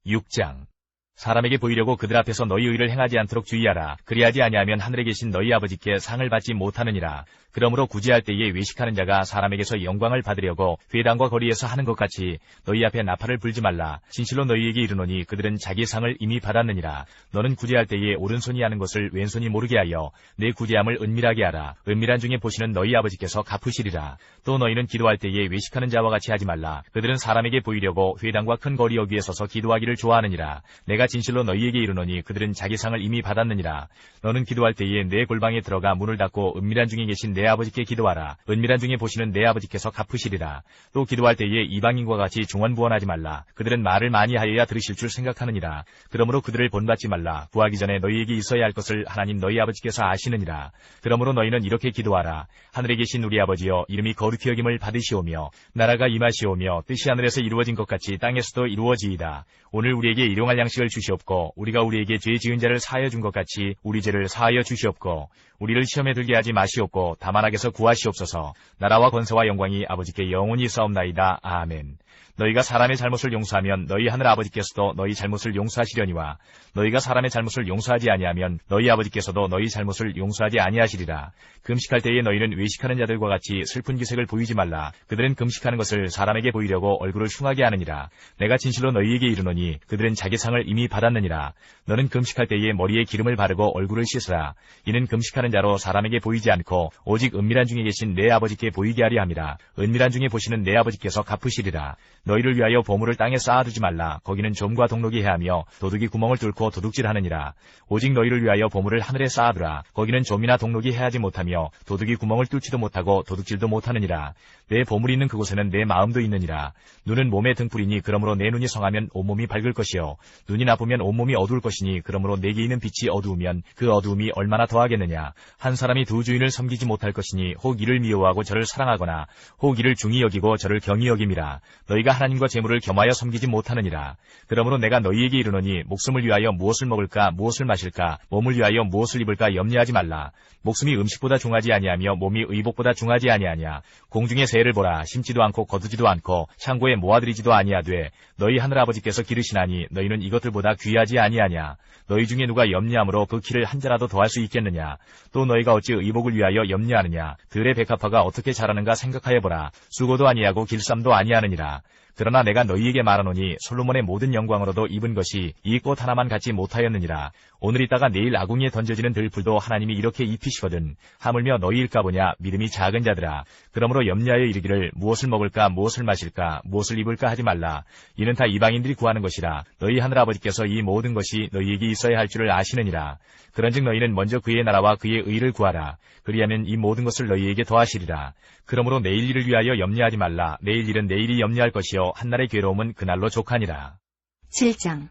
Speaker 3: 6장. 사람에게 보이려고 그들 앞에서 너희 의를 행하지 않도록 주의하라. 그리하지 아니하면 하늘에 계신 너희 아버지께 상을 받지 못하느니라. 그러므로 구제할 때에 외식하는 자가 사람에게서 영광을 받으려고 회당과 거리에서 하는 것 같이 너희 앞에 나팔을 불지 말라. 진실로 너희에게 이르노니 그들은 자기 상을 이미 받았느니라. 너는 구제할 때에 오른손이 하는 것을 왼손이 모르게 하여 내 구제함을 은밀하게 하라. 은밀한 중에 보시는 너희 아버지께서 갚으시리라. 또 너희는 기도할 때에 외식하는 자와 같이 하지 말라. 그들은 사람에게 보이려고 회당과 큰 거리 여기에 서서 기도하기를 좋아하느니라. 내가 진실로 너희에게 이르노니 그들은 자기 상을 이미 받았느니라. 너는 기도할 때에 내 골방에 들어가 문을 닫고 은밀한 중에 계신 내 아버지께 기도하라. 은밀한 중에 보시는 내 아버지께서 갚으시리라. 또 기도할 때에 이방인과 같이 중언부언하지 말라. 그들은 말을 많이 하여야 들으실 줄 생각하느니라. 그러므로 그들을 본받지 말라. 구하기 전에 너희에게 있어야 할 것을 하나님 너희 아버지께서 아시느니라. 그러므로 너희는 이렇게 기도하라. 하늘에 계신 우리 아버지여, 이름이 거룩히 여김을 받으시오며 나라가 임하시오며 뜻이 하늘에서 이루어진 것 같이 땅에서도 이루어지이다. 오늘 우리에게 일용할 양식을 주시옵고 우리가 우리에게 죄 지은 자를 사하여 준 것 같이 우리 죄를 사하여 주시옵고 우리를 시험에 들게 하지 마시옵고 다만 악에서 구하시옵소서. 나라와 권세와 영광이 아버지께 영원히 있사옵나이다. 아멘. 너희가 사람의 잘못을 용서하면 너희 하늘 아버지께서도 너희 잘못을 용서하시려니와 너희가 사람의 잘못을 용서하지 아니하면 너희 아버지께서도 너희 잘못을 용서하지 아니하시리라. 금식할 때에 너희는 외식하는 자들과 같이 슬픈 기색을 보이지 말라. 그들은 금식하는 것을 사람에게 보이려고 얼굴을 흉하게 하느니라. 내가 진실로 너희에게 이르노니 그들은 자기 상을 이미 받았느니라. 너는 금식할 때에 머리에 기름을 바르고 얼굴을 씻으라. 이는 금식하는 자로 사람에게 보이지 않고 오직 은밀한 중에 계신 내 아버지께 보이게 하려 함이라. 은밀한 중에 보시는 내 아버지께서 갚으시리라. 너희를 위하여 보물을 땅에 쌓아두지 말라. 거기는 좀과 동록이 해하며 도둑이 구멍을 뚫고 도둑질하느니라. 오직 너희를 위하여 보물을 하늘에 쌓아두라. 거기는 좀이나 동록이 해하지 못하며 도둑이 구멍을 뚫지도 못하고 도둑질도 못하느니라. 내 보물이 있는 그곳에는 내 마음도 있느니라. 눈은 몸의 등불이니 그러므로 내 눈이 성하면 온몸이 밝을 것이요 눈이 나쁘면 온몸이 어두울 것이니 그러므로 내게 있는 빛이 어두우면 그 어두움이 얼마나 더하겠느냐. 한 사람이 두 주인을 섬기지 못할 것이니 혹 이를 미워하고 저를 사랑하거나 혹 이를 중히 여기고 저를 경히 여김이라. 너희가 하나님과 재물을 겸하여 섬기지 못하느니라. 그러므로 내가 너희에게 이르노니 목숨을 위하여 무엇을 먹을까 무엇을 마실까 몸을 위하여 무엇을 입을까 염려하지 말라. 목숨이 음식보다 중하지 아니하며 몸이 의복보다 중하지 아니하냐. 공중의 새를 보라. 심지도 않고 거두지도 않고 창고에 모아들이지도 아니하되 너희 하늘아버지께서 기르시나니 너희는 이것들보다 귀하지 아니하냐. 너희 중에 누가 염려함으로 그 키를 한 자라도 더할 수 있겠느냐. 또 너희가 어찌 의복을 위하여 염려하느냐. 들의 백합화가 어떻게 자라는가 생각하여보라. 수고도 아니하고 길쌈도 아니하느니라. 그러나 내가 너희에게 말하노니 솔로몬의 모든 영광으로도 입은 것이 이 꽃 하나만 갖지 못하였느니라. 오늘 있다가 내일 아궁이에 던져지는 들풀도 하나님이 이렇게 입히시거든. 하물며 너희일까 보냐. 믿음이 작은 자들아. 그러므로 염려하여 이르기를 무엇을 먹을까 무엇을 마실까 무엇을 입을까 하지 말라. 이는 다 이방인들이 구하는 것이라. 너희 하늘아버지께서 이 모든 것이 너희에게 있어야 할 줄을 아시느니라. 그런즉 너희는 먼저 그의 나라와 그의 의를 구하라. 그리하면 이 모든 것을 너희에게 더하시리라. 그러므로 내일 일을 위하여 염려하지 말라. 내일 일은 내일이 염려할 것이요 한날의 괴로움은 그날로 족하니라.
Speaker 2: 7장.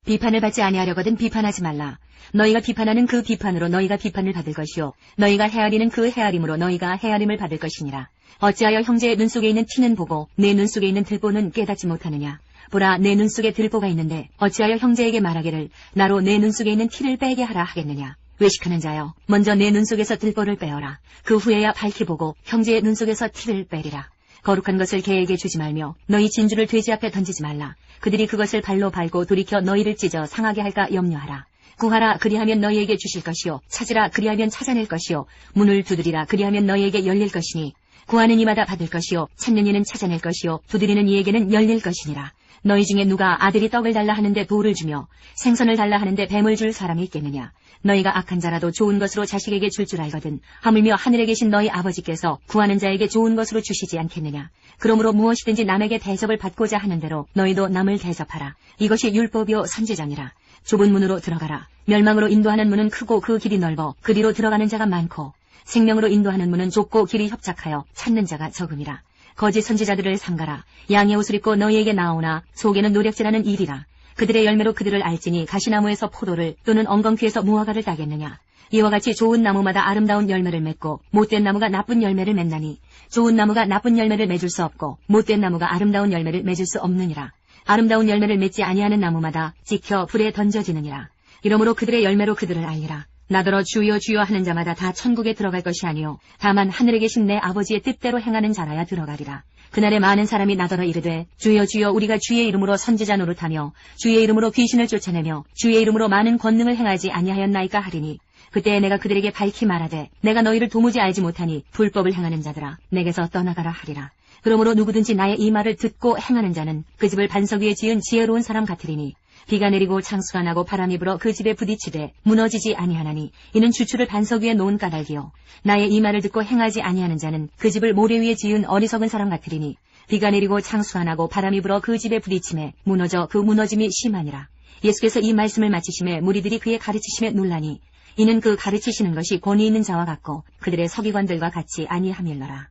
Speaker 2: 비판을 받지 아니하려거든 비판하지 말라. 너희가 비판하는 그 비판으로 너희가 비판을 받을 것이요 너희가 헤아리는 그 헤아림으로 너희가 헤아림을 받을 것이니라. 어찌하여 형제의 눈 속에 있는 티는 보고 내 눈 속에 있는 들보는 깨닫지 못하느냐. 보라, 내 눈 속에 들보가 있는데 어찌하여 형제에게 말하기를 나로 내 눈 속에 있는 티를 빼게 하라 하겠느냐. 외식하는 자여, 먼저 내 눈 속에서 들보를 빼어라. 그 후에야 밝히 보고 형제의 눈 속에서 티를 빼리라. 거룩한 것을 개에게 주지 말며 너희 진주를 돼지 앞에 던지지 말라. 그들이 그것을 발로 밟고 돌이켜 너희를 찢어 상하게 할까 염려하라. 구하라, 그리하면 너희에게 주실 것이요 찾으라, 그리하면 찾아낼 것이요 문을 두드리라, 그리하면 너희에게 열릴 것이니 구하는 이마다 받을 것이요 찾는 이는 찾아낼 것이요 두드리는 이에게는 열릴 것이니라. 너희 중에 누가 아들이 떡을 달라 하는데 돌을 주며 생선을 달라 하는데 뱀을 줄 사람이 있겠느냐. 너희가 악한 자라도 좋은 것으로 자식에게 줄 줄 알거든 하물며 하늘에 계신 너희 아버지께서 구하는 자에게 좋은 것으로 주시지 않겠느냐. 그러므로 무엇이든지 남에게 대접을 받고자 하는 대로 너희도 남을 대접하라. 이것이 율법이요 선지자니라. 좁은 문으로 들어가라. 멸망으로 인도하는 문은 크고 그 길이 넓어 그리로 들어가는 자가 많고 생명으로 인도하는 문은 좁고 길이 협착하여 찾는 자가 적음이라. 거짓 선지자들을 삼가라. 양의 옷을 입고 너희에게 나오나 속에는 노략질하는 일이라. 그들의 열매로 그들을 알지니 가시나무에서 포도를 또는 엉겅퀴에서 무화과를 따겠느냐. 이와 같이 좋은 나무마다 아름다운 열매를 맺고 못된 나무가 나쁜 열매를 맺나니 좋은 나무가 나쁜 열매를 맺을 수 없고 못된 나무가 아름다운 열매를 맺을 수 없느니라. 아름다운 열매를 맺지 아니하는 나무마다 찍혀 불에 던져지느니라. 이러므로 그들의 열매로 그들을 알리라. 나더러 주여 주여 하는 자마다 다 천국에 들어갈 것이 아니요 다만 하늘에 계신 내 아버지의 뜻대로 행하는 자라야 들어가리라. 그날에 많은 사람이 나더러 이르되 주여 주여 우리가 주의 이름으로 선지자 노릇하며 주의 이름으로 귀신을 쫓아내며 주의 이름으로 많은 권능을 행하지 아니하였나이까 하리니 그때 내가 그들에게 밝히 말하되 내가 너희를 도무지 알지 못하니 불법을 행하는 자들아 내게서 떠나가라 하리라. 그러므로 누구든지 나의 이 말을 듣고 행하는 자는 그 집을 반석 위에 지은 지혜로운 사람 같으리니 비가 내리고 창수가 나고 바람이 불어 그 집에 부딪히되 무너지지 아니하나니 이는 주추를 반석 위에 놓은 까닭이요 나의 이 말을 듣고 행하지 아니하는 자는 그 집을 모래 위에 지은 어리석은 사람 같으리니 비가 내리고 창수가 나고 바람이 불어 그 집에 부딪히매 무너져 그 무너짐이 심하니라. 예수께서 이 말씀을 마치심에 무리들이 그의 가르치심에 놀라니 이는 그 가르치시는 것이 권위 있는 자와 같고 그들의 서기관들과 같이 아니함일러라.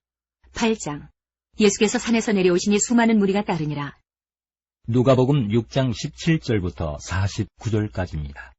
Speaker 2: 8장. 예수께서 산에서 내려오시니 수많은 무리가 따르니라.
Speaker 1: 누가복음 6장 17절부터 49절까지입니다.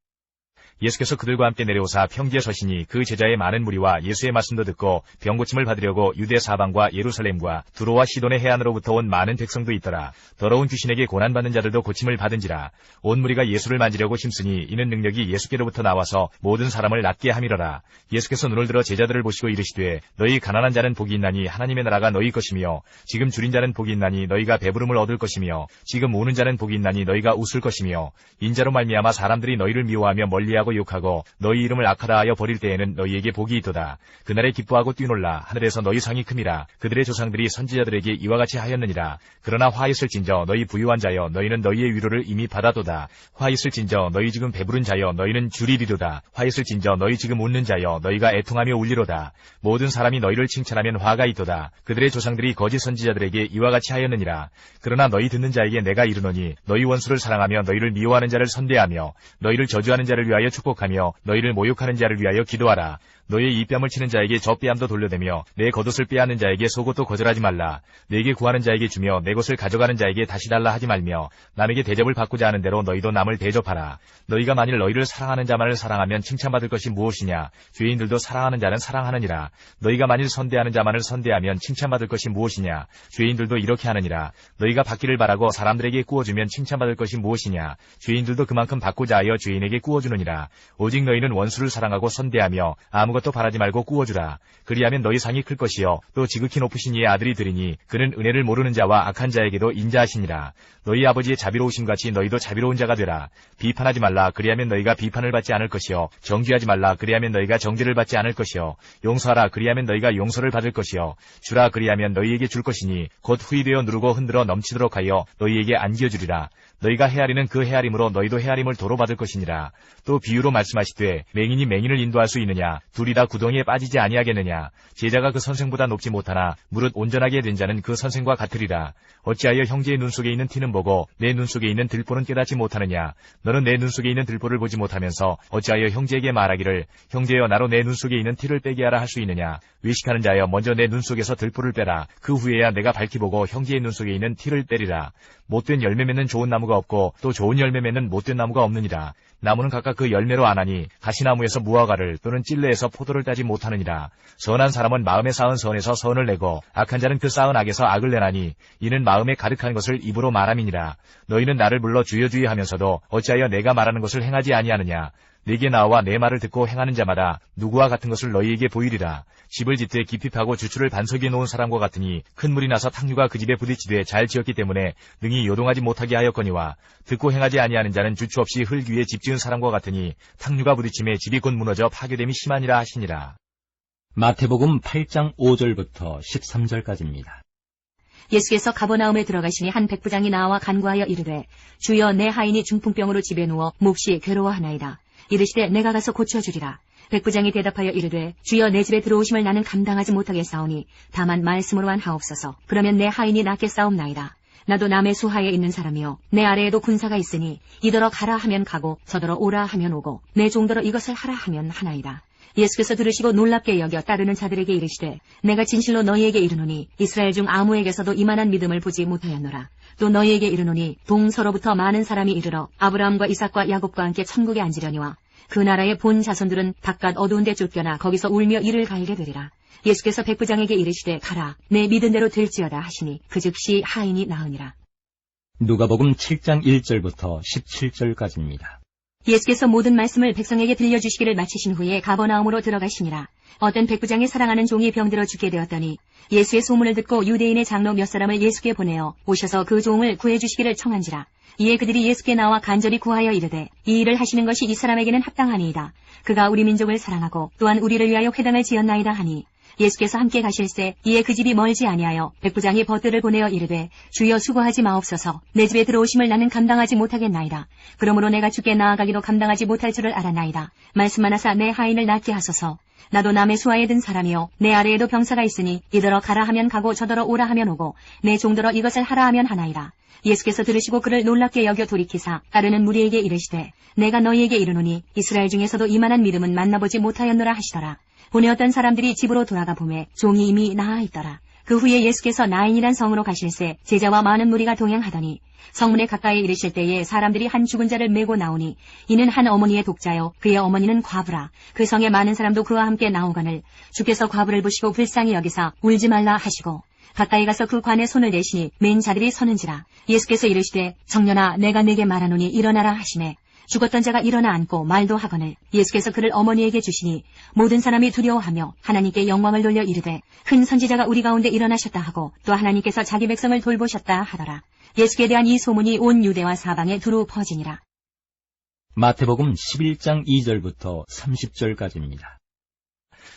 Speaker 3: 예수께서 그들과 함께 내려오사 평지에 서시니 그 제자의 많은 무리와 예수의 말씀도 듣고 병고침을 받으려고 유대 사방과 예루살렘과 두로와 시돈의 해안으로부터 온 많은 백성도 있더라. 더러운 귀신에게 고난받는 자들도 고침을 받은지라. 온 무리가 예수를 만지려고 힘쓰니 이는 능력이 예수께로부터 나와서 모든 사람을 낫게 함이러라. 예수께서 눈을 들어 제자들을 보시고 이르시되 너희 가난한 자는 복이 있나니 하나님의 나라가 너희 것이며 지금 줄인 자는 복이 있나니 너희가 배부름을 얻을 것이며 지금 우는 자는 복이 있나니 너희가 웃을 것이며 인자로 말미암아 사람들이 너희를 미워하며 멀리하고 욕하고 너희 이름을 악하다 하여 버릴 때에는 너희에게 복이 있도다. 그날에 기뻐하고 뛰놀라. 하늘에서 너희 상이 큼이라. 그들의 조상들이 선지자들에게 이와 같이 하였느니라. 그러나 화 있을진저 너희 부유한 자여 너희는 너희의 위로를 이미 받아도다. 화 있을진저 너희 지금 배부른 자여 너희는 줄이리로다. 화 있을진저 너희 지금 웃는 자여 너희가 애통하며 울리로다. 모든 사람이 너희를 칭찬하면 화가 있도다. 그들의 조상들이 거짓 선지자들에게 이와 같이 하였느니라. 그러나 너희 듣는 자에게 내가 이르노니 너희 원수를 사랑하며 너희를 미워하는 자를 선대하며 너희를 저주하는 자를 위하여 축복하며 너희를 모욕하는 자를 위하여 기도하라. 너의 이 뺨을 치는 자에게 저 뺨도 돌려대며 내 겉옷을 빼앗는 자에게 속옷도 거절하지 말라. 내게 구하는 자에게 주며 내 것을 가져가는 자에게 다시 달라 하지 말며 남에게 대접을 받고자 하는 대로 너희도 남을 대접하라. 너희가 만일 너희를 사랑하는 자만을 사랑하면 칭찬받을 것이 무엇이냐. 죄인들도 사랑하는 자는 사랑하느니라. 너희가 만일 선대하는 자만을 선대하면 칭찬받을 것이 무엇이냐. 죄인들도 이렇게 하느니라. 너희가 받기를 바라고 사람들에게 구워주면 칭찬받을 것이 무엇이냐. 죄인들도 그만큼 받고자 하여 죄인에게 구워주느니라. 오직 너희는 원수를 사랑하고 선대하며 아무것도 바라지 말고 구워주라. 그리하면 너희 상이 클 것이요 또 지극히 높으신 이의 아들이 되리니 그는 은혜를 모르는 자와 악한 자에게도 인자하시니라. 너희 아버지의 자비로우심같이 너희도 자비로운 자가 되라. 비판하지 말라. 그리하면 너희가 비판을 받지 않을 것이요 정죄하지 말라. 그리하면 너희가 정죄를 받지 않을 것이요 용서하라. 그리하면 너희가 용서를 받을 것이요 주라. 그리하면 너희에게 줄 것이니 곧 후이되어 누르고 흔들어 넘치도록 하여 너희에게 안겨주리라. 너희가 헤아리는 그 헤아림으로 너희도 헤아림을 도로 받을 것이니라. 또 비유로 말씀하시되 맹인이 맹인을 인도할 수 있느냐. 둘이 다 구덩이에 빠지지 아니하겠느냐. 제자가 그 선생보다 높지 못하나 무릇 온전하게 된 자는 그 선생과 같으리라. 어찌하여 형제의 눈 속에 있는 티는 보고 내 눈 속에 있는 들보는 깨닫지 못하느냐. 너는 내 눈 속에 있는 들보를 보지 못하면서 어찌하여 형제에게 말하기를 형제여 나로 내 눈 속에 있는 티를 빼게 하라 할 수 있느냐. 외식하는 자여 먼저 내 눈 속에서 들보를 빼라. 그 후에야 내가 밝히 보고 형제의 눈 속에 있는 티를 빼리라. 못된 열매 맺는 좋은 나무가 없고 또 좋은 열매 맺는 못된 나무가 없느니라. 나무는 각각 그 열매로 아나니 가시나무에서 무화과를 또는 찔레에서 포도를 따지 못하느니라. 선한 사람은 마음에 쌓은 선에서 선을 내고 악한 자는 그 쌓은 악에서 악을 내나니 이는 마음에 가득한 것을 입으로 말함이니라. 너희는 나를 불러 주여 주여 하면서도 어찌하여 내가 말하는 것을 행하지 아니하느냐. 내게 나와 내 말을 듣고 행하는 자마다 누구와 같은 것을 너희에게 보이리라. 집을 짓되 깊이 파고 주추를 반석 위에 놓은 사람과 같으니 큰 물이 나서 탕류가 그 집에 부딪히되 잘 지었기 때문에 능히 요동하지 못하게 하였거니와 듣고 행하지 아니하는 자는 주추 없이 흙 위에 집 지은 사람과 같으니 탕류가 부딪힘에 집이 곧 무너져 파괴됨이 심하니라 하시니라.
Speaker 1: 마태복음 8장 5절부터 13절까지입니다.
Speaker 2: 예수께서 가버나움에 들어가시니 한 백부장이 나와 간구하여 이르되 주여 내 하인이 중풍병으로 집에 누워 몹시 괴로워하나이다. 이르시되 내가 가서 고쳐주리라. 백부장이 대답하여 이르되 주여 내 집에 들어오심을 나는 감당하지 못하겠사오니 다만 말씀으로만 하옵소서. 그러면 내 하인이 낫게 싸움나이다. 나도 남의 수하에 있는 사람이요 내 아래에도 군사가 있으니 이더러 가라 하면 가고 저더러 오라 하면 오고 내 종더러 이것을 하라 하면 하나이다. 예수께서 들으시고 놀랍게 여겨 따르는 자들에게 이르시되 내가 진실로 너희에게 이르노니 이스라엘 중 아무에게서도 이만한 믿음을 보지 못하였노라. 또 너희에게 이르노니 동서로부터 많은 사람이 이르러 아브라함과 이삭과 야곱과 함께 천국에 앉으려니와 그 나라의 본 자손들은 바깥 어두운 데 쫓겨나 거기서 울며 이를 갈게 되리라. 예수께서 백부장에게 이르시되 가라 내 믿은 대로 될지어다 하시니 그 즉시 하인이 나으니라.
Speaker 1: 누가복음 7장 1절부터 17절까지입니다.
Speaker 2: 예수께서 모든 말씀을 백성에게 들려주시기를 마치신 후에 가버나움으로 들어가시니라. 어떤 백부장이 사랑하는 종이 병들어 죽게 되었더니 예수의 소문을 듣고 유대인의 장로 몇 사람을 예수께 보내어 오셔서 그 종을 구해주시기를 청한지라. 이에 그들이 예수께 나와 간절히 구하여 이르되 이 일을 하시는 것이 이 사람에게는 합당하니이다. 그가 우리 민족을 사랑하고 또한 우리를 위하여 회당을 지었나이다 하니 예수께서 함께 가실새 이에 그 집이 멀지 아니하여 백부장이 벗들을 보내어 이르되 주여 수고하지 마옵소서 내 집에 들어오심을 나는 감당하지 못하겠나이다. 그러므로 내가 주께 나아가기도 감당하지 못할 줄을 알았나이다. 말씀하나사 내 하인을 낫게 하소서. 나도 남의 수하에 든 사람이요 내 아래에도 병사가 있으니 이더러 가라 하면 가고 저더러 오라 하면 오고 내 종더러 이것을 하라 하면 하나이다. 예수께서 들으시고 그를 놀랍게 여겨 돌이키사 따르는 무리에게 이르시되 내가 너희에게 이르노니 이스라엘 중에서도 이만한 믿음은 만나보지 못하였노라 하시더라. 보내었던 사람들이 집으로 돌아가 보매 종이 이미 나아 있더라. 그 후에 예수께서 나인이란 성으로 가실새 제자와 많은 무리가 동행하더니 성문에 가까이 이르실 때에 사람들이 한 죽은 자를 메고 나오니 이는 한 어머니의 독자요 그의 어머니는 과부라. 그 성에 많은 사람도 그와 함께 나오거늘 주께서 과부를 보시고 불쌍히 여기사 울지 말라 하시고 가까이 가서 그 관에 손을 대시니 맨 자들이 서는지라. 예수께서 이르시되 청년아 내가 네게 말하노니 일어나라 하시매 죽었던 자가 일어나 앉고 말도 하거늘 예수께서 그를 어머니에게 주시니 모든 사람이 두려워하며 하나님께 영광을 돌려 이르되 큰 선지자가 우리 가운데 일어나셨다 하고 또 하나님께서 자기 백성을 돌보셨다 하더라. 예수께 대한 이 소문이 온 유대와 사방에 두루 퍼지니라.
Speaker 1: 마태복음 11장 2절부터 30절까지입니다.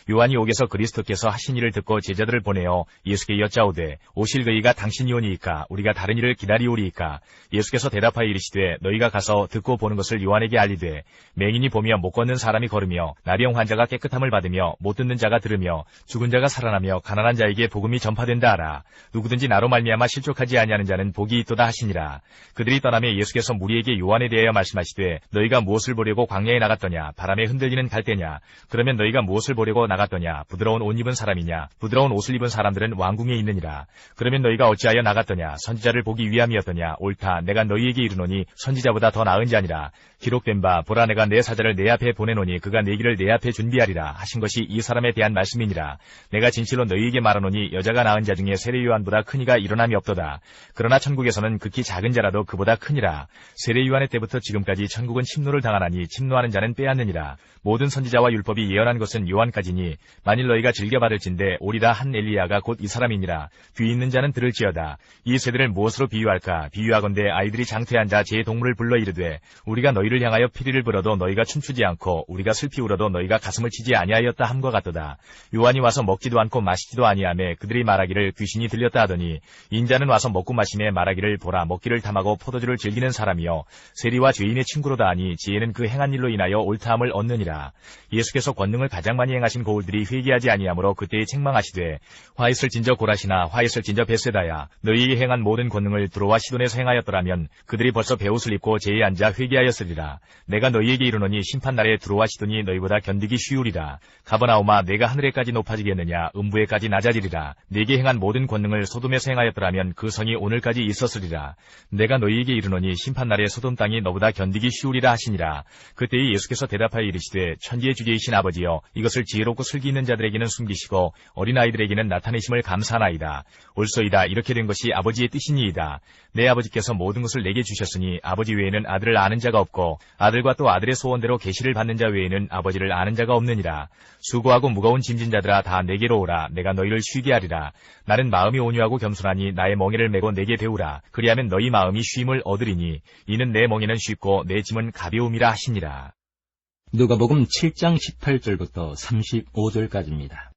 Speaker 3: 요한이 옥에서 그리스도께서 하신 일을 듣고 제자들을 보내어 예수께 여짜오되 오실 그이가 당신이 오니이까 우리가 다른 일을 기다리오리이까. 예수께서 대답하여 이르시되 너희가 가서 듣고 보는 것을 요한에게 알리되 맹인이 보며 못 걷는 사람이 걸으며 나병 환자가 깨끗함을 받으며 못 듣는 자가 들으며 죽은 자가 살아나며 가난한 자에게 복음이 전파된다 하라. 누구든지 나로 말미암아 실족하지 아니하는 자는 복이 있도다 하시니라. 그들이 떠나며 예수께서 무리에게 요한에 대하여 말씀하시되 너희가 무엇을 보려고 광야에 나갔더냐. 바람에 흔들리는 갈대냐. 그러면 너희가 무엇을 보려고 나갔더냐. 부드러운 옷 입은 사람이냐. 부드러운 옷을 입은 사람들은 왕궁에 있느니라. 그러면 너희가 어찌하여 나갔더냐. 선지자를 보기 위함이었더냐. 옳다. 내가 너희에게 이르노니 선지자보다 더 나은 자니라. 기록된 바 보라 내가 내 사자를 내 앞에 보내노니 그가 내 길을 내 앞에 준비하리라 하신 것이 이 사람에 대한 말씀이니라. 내가 진실로 너희에게 말하노니 여자가 낳은 자 중에 세례 요한보다 큰 이가 일어남이 없도다. 그러나 천국에서는 극히 작은 자라도 그보다 크니라. 세례 요한의 때부터 지금까지 천국은 침노를 당하나니 침노하는 자는 빼앗느니라. 모든 선지자와 율법이 예언한 것은 요한까지니 만일 너희가 즐겨받을진대 오리라 한 엘리야가 곧 이 사람이니라. 귀 있는 자는 들을지어다. 이 세대를 무엇으로 비유할까. 비유하건대 아이들이 장퇴한 자 제 동물을 불러 이르되 우리가 너희를 향하여 피리를 불어도 너희가 춤추지 않고 우리가 슬피 울어도 너희가 가슴을 치지 아니하였다 함과 같도다. 요한이 와서 먹지도 않고 마시지도 아니하매 그들이 말하기를 귀신이 들렸다 하더니 인자는 와서 먹고 마시매 말하기를 보라 먹기를 탐하고 포도주를 즐기는 사람이요 세리와 죄인의 친구로다 하니 지혜는 그 행한 일로 인하여 옳다함을 얻느니라. 예수께서 권능을 가장 많이 행하신 고울들이 회개하지 아니하므로 그때에 책망하시되 화 있을진저 고라시나 화 있을진저 베세다야 너희에게 행한 모든 권능을 두로와 시돈에서 행하였더라면 그들이 벌써 베옷을 입고 제에 앉아 회개하였으리라. 내가 너희에게 이르노니 심판날에 두로와 시돈이 너희보다 견디기 쉬우리라. 가버나움아 내가 하늘에까지 높아지겠느냐 음부에까지 낮아지리라. 네게 행한 모든 권능을 소돔에서 행하였더라면 그 성이 오늘까지 있었으리라. 내가 너희에게 이르노니 심판날에 소돔 땅이 너보다 견디기 쉬우리라 하시니라. 그때에 예수께서 대답하여 이르시되 천지의 주제이신 아버지여 이것을 지혜롭고 슬기 있는 자들에게는 숨기시고 어린아이들에게는 나타내심을 감사하나이다. 옳소이다. 이렇게 된 것이 아버지의 뜻이니이다. 내 아버지께서 모든 것을 내게 주셨으니 아버지 외에는 아들을 아는 자가 없고 아들과 또 아들의 소원대로 계시를 받는 자 외에는 아버지를 아는 자가 없느니라. 수고하고 무거운 짐진 자들아 다 내게로 오라. 내가 너희를 쉬게 하리라. 나는 마음이 온유하고 겸손하니 나의 멍에를 메고 내게 배우라. 그리하면 너희 마음이 쉼을 얻으리니 이는 내 멍에는 쉽고 내 짐은 가벼움이라 하시니라.
Speaker 1: 누가복음 7장 18절부터 35절까지입니다.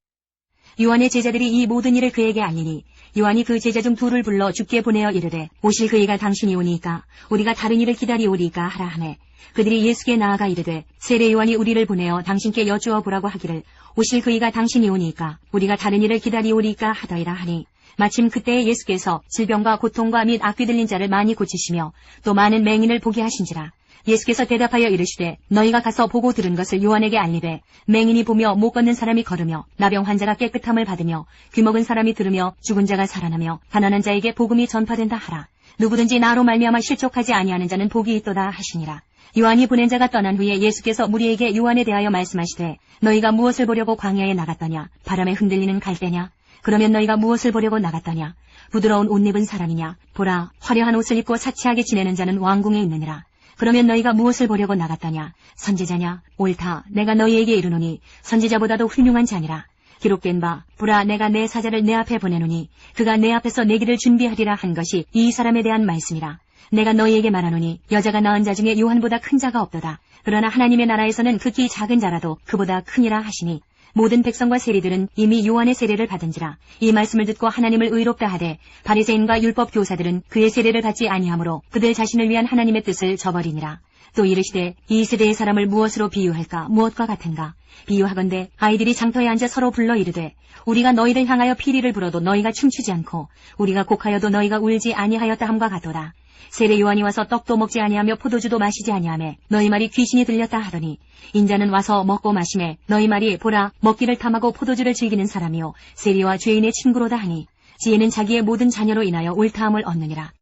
Speaker 2: 요한의 제자들이 이 모든 일을 그에게 알리니 요한이 그 제자 중 둘을 불러 주께 보내어 이르되 오실 그이가 당신이 오니까 우리가 다른 일을 기다리오리까 하라 하매 그들이 예수께 나아가 이르되 세례 요한이 우리를 보내어 당신께 여쭈어 보라고 하기를 오실 그이가 당신이 오니까 우리가 다른 일을 기다리오리까 하더이라 하니 마침 그때에 예수께서 질병과 고통과 및 악귀 들린 자를 많이 고치시며 또 많은 맹인을 보게 하신지라. 예수께서 대답하여 이르시되 너희가 가서 보고 들은 것을 요한에게 알리되 맹인이 보며 못 걷는 사람이 걸으며 나병 환자가 깨끗함을 받으며 귀먹은 사람이 들으며 죽은 자가 살아나며 가난한 자에게 복음이 전파된다 하라. 누구든지 나로 말미암아 실족하지 아니하는 자는 복이 있도다 하시니라. 요한이 보낸 자가 떠난 후에 예수께서 무리에게 요한에 대하여 말씀하시되 너희가 무엇을 보려고 광야에 나갔더냐? 바람에 흔들리는 갈대냐? 그러면 너희가 무엇을 보려고 나갔더냐? 부드러운 옷 입은 사람이냐? 보라, 화려한 옷을 입고 사치하게 지내는 자는 왕궁에 있느니라. 그러면 너희가 무엇을 보려고 나갔더냐? 선지자냐? 옳다. 내가 너희에게 이르노니 선지자보다도 훌륭한 자니라. 기록된 바, 보라, 내가 내 사자를 내 앞에 보내노니 그가 내 앞에서 내 길을 준비하리라 한 것이 이 사람에 대한 말씀이라. 내가 너희에게 말하노니 여자가 낳은 자 중에 요한보다 큰 자가 없도다. 그러나 하나님의 나라에서는 극히 작은 자라도 그보다 크니라 하시니 모든 백성과 세리들은 이미 요한의 세례를 받은지라. 이 말씀을 듣고 하나님을 의롭다 하되 바리새인과 율법 교사들은 그의 세례를 받지 아니하므로 그들 자신을 위한 하나님의 뜻을 저버리니라. 또 이르시되 이 세대의 사람을 무엇으로 비유할까? 무엇과 같은가? 비유하건대 아이들이 장터에 앉아 서로 불러 이르되 우리가 너희를 향하여 피리를 불어도 너희가 춤추지 않고 우리가 곡하여도 너희가 울지 아니하였다 함과 같도다. 세례 요한이 와서 떡도 먹지 아니하며 포도주도 마시지 아니하며 너희 말이 귀신이 들렸다 하더니 인자는 와서 먹고 마시매 너희 말이 보라 먹기를 탐하고 포도주를 즐기는 사람이요 세리와 죄인의 친구로다 하니 지혜는 자기의 모든 자녀로 인하여 옳다함을 얻느니라.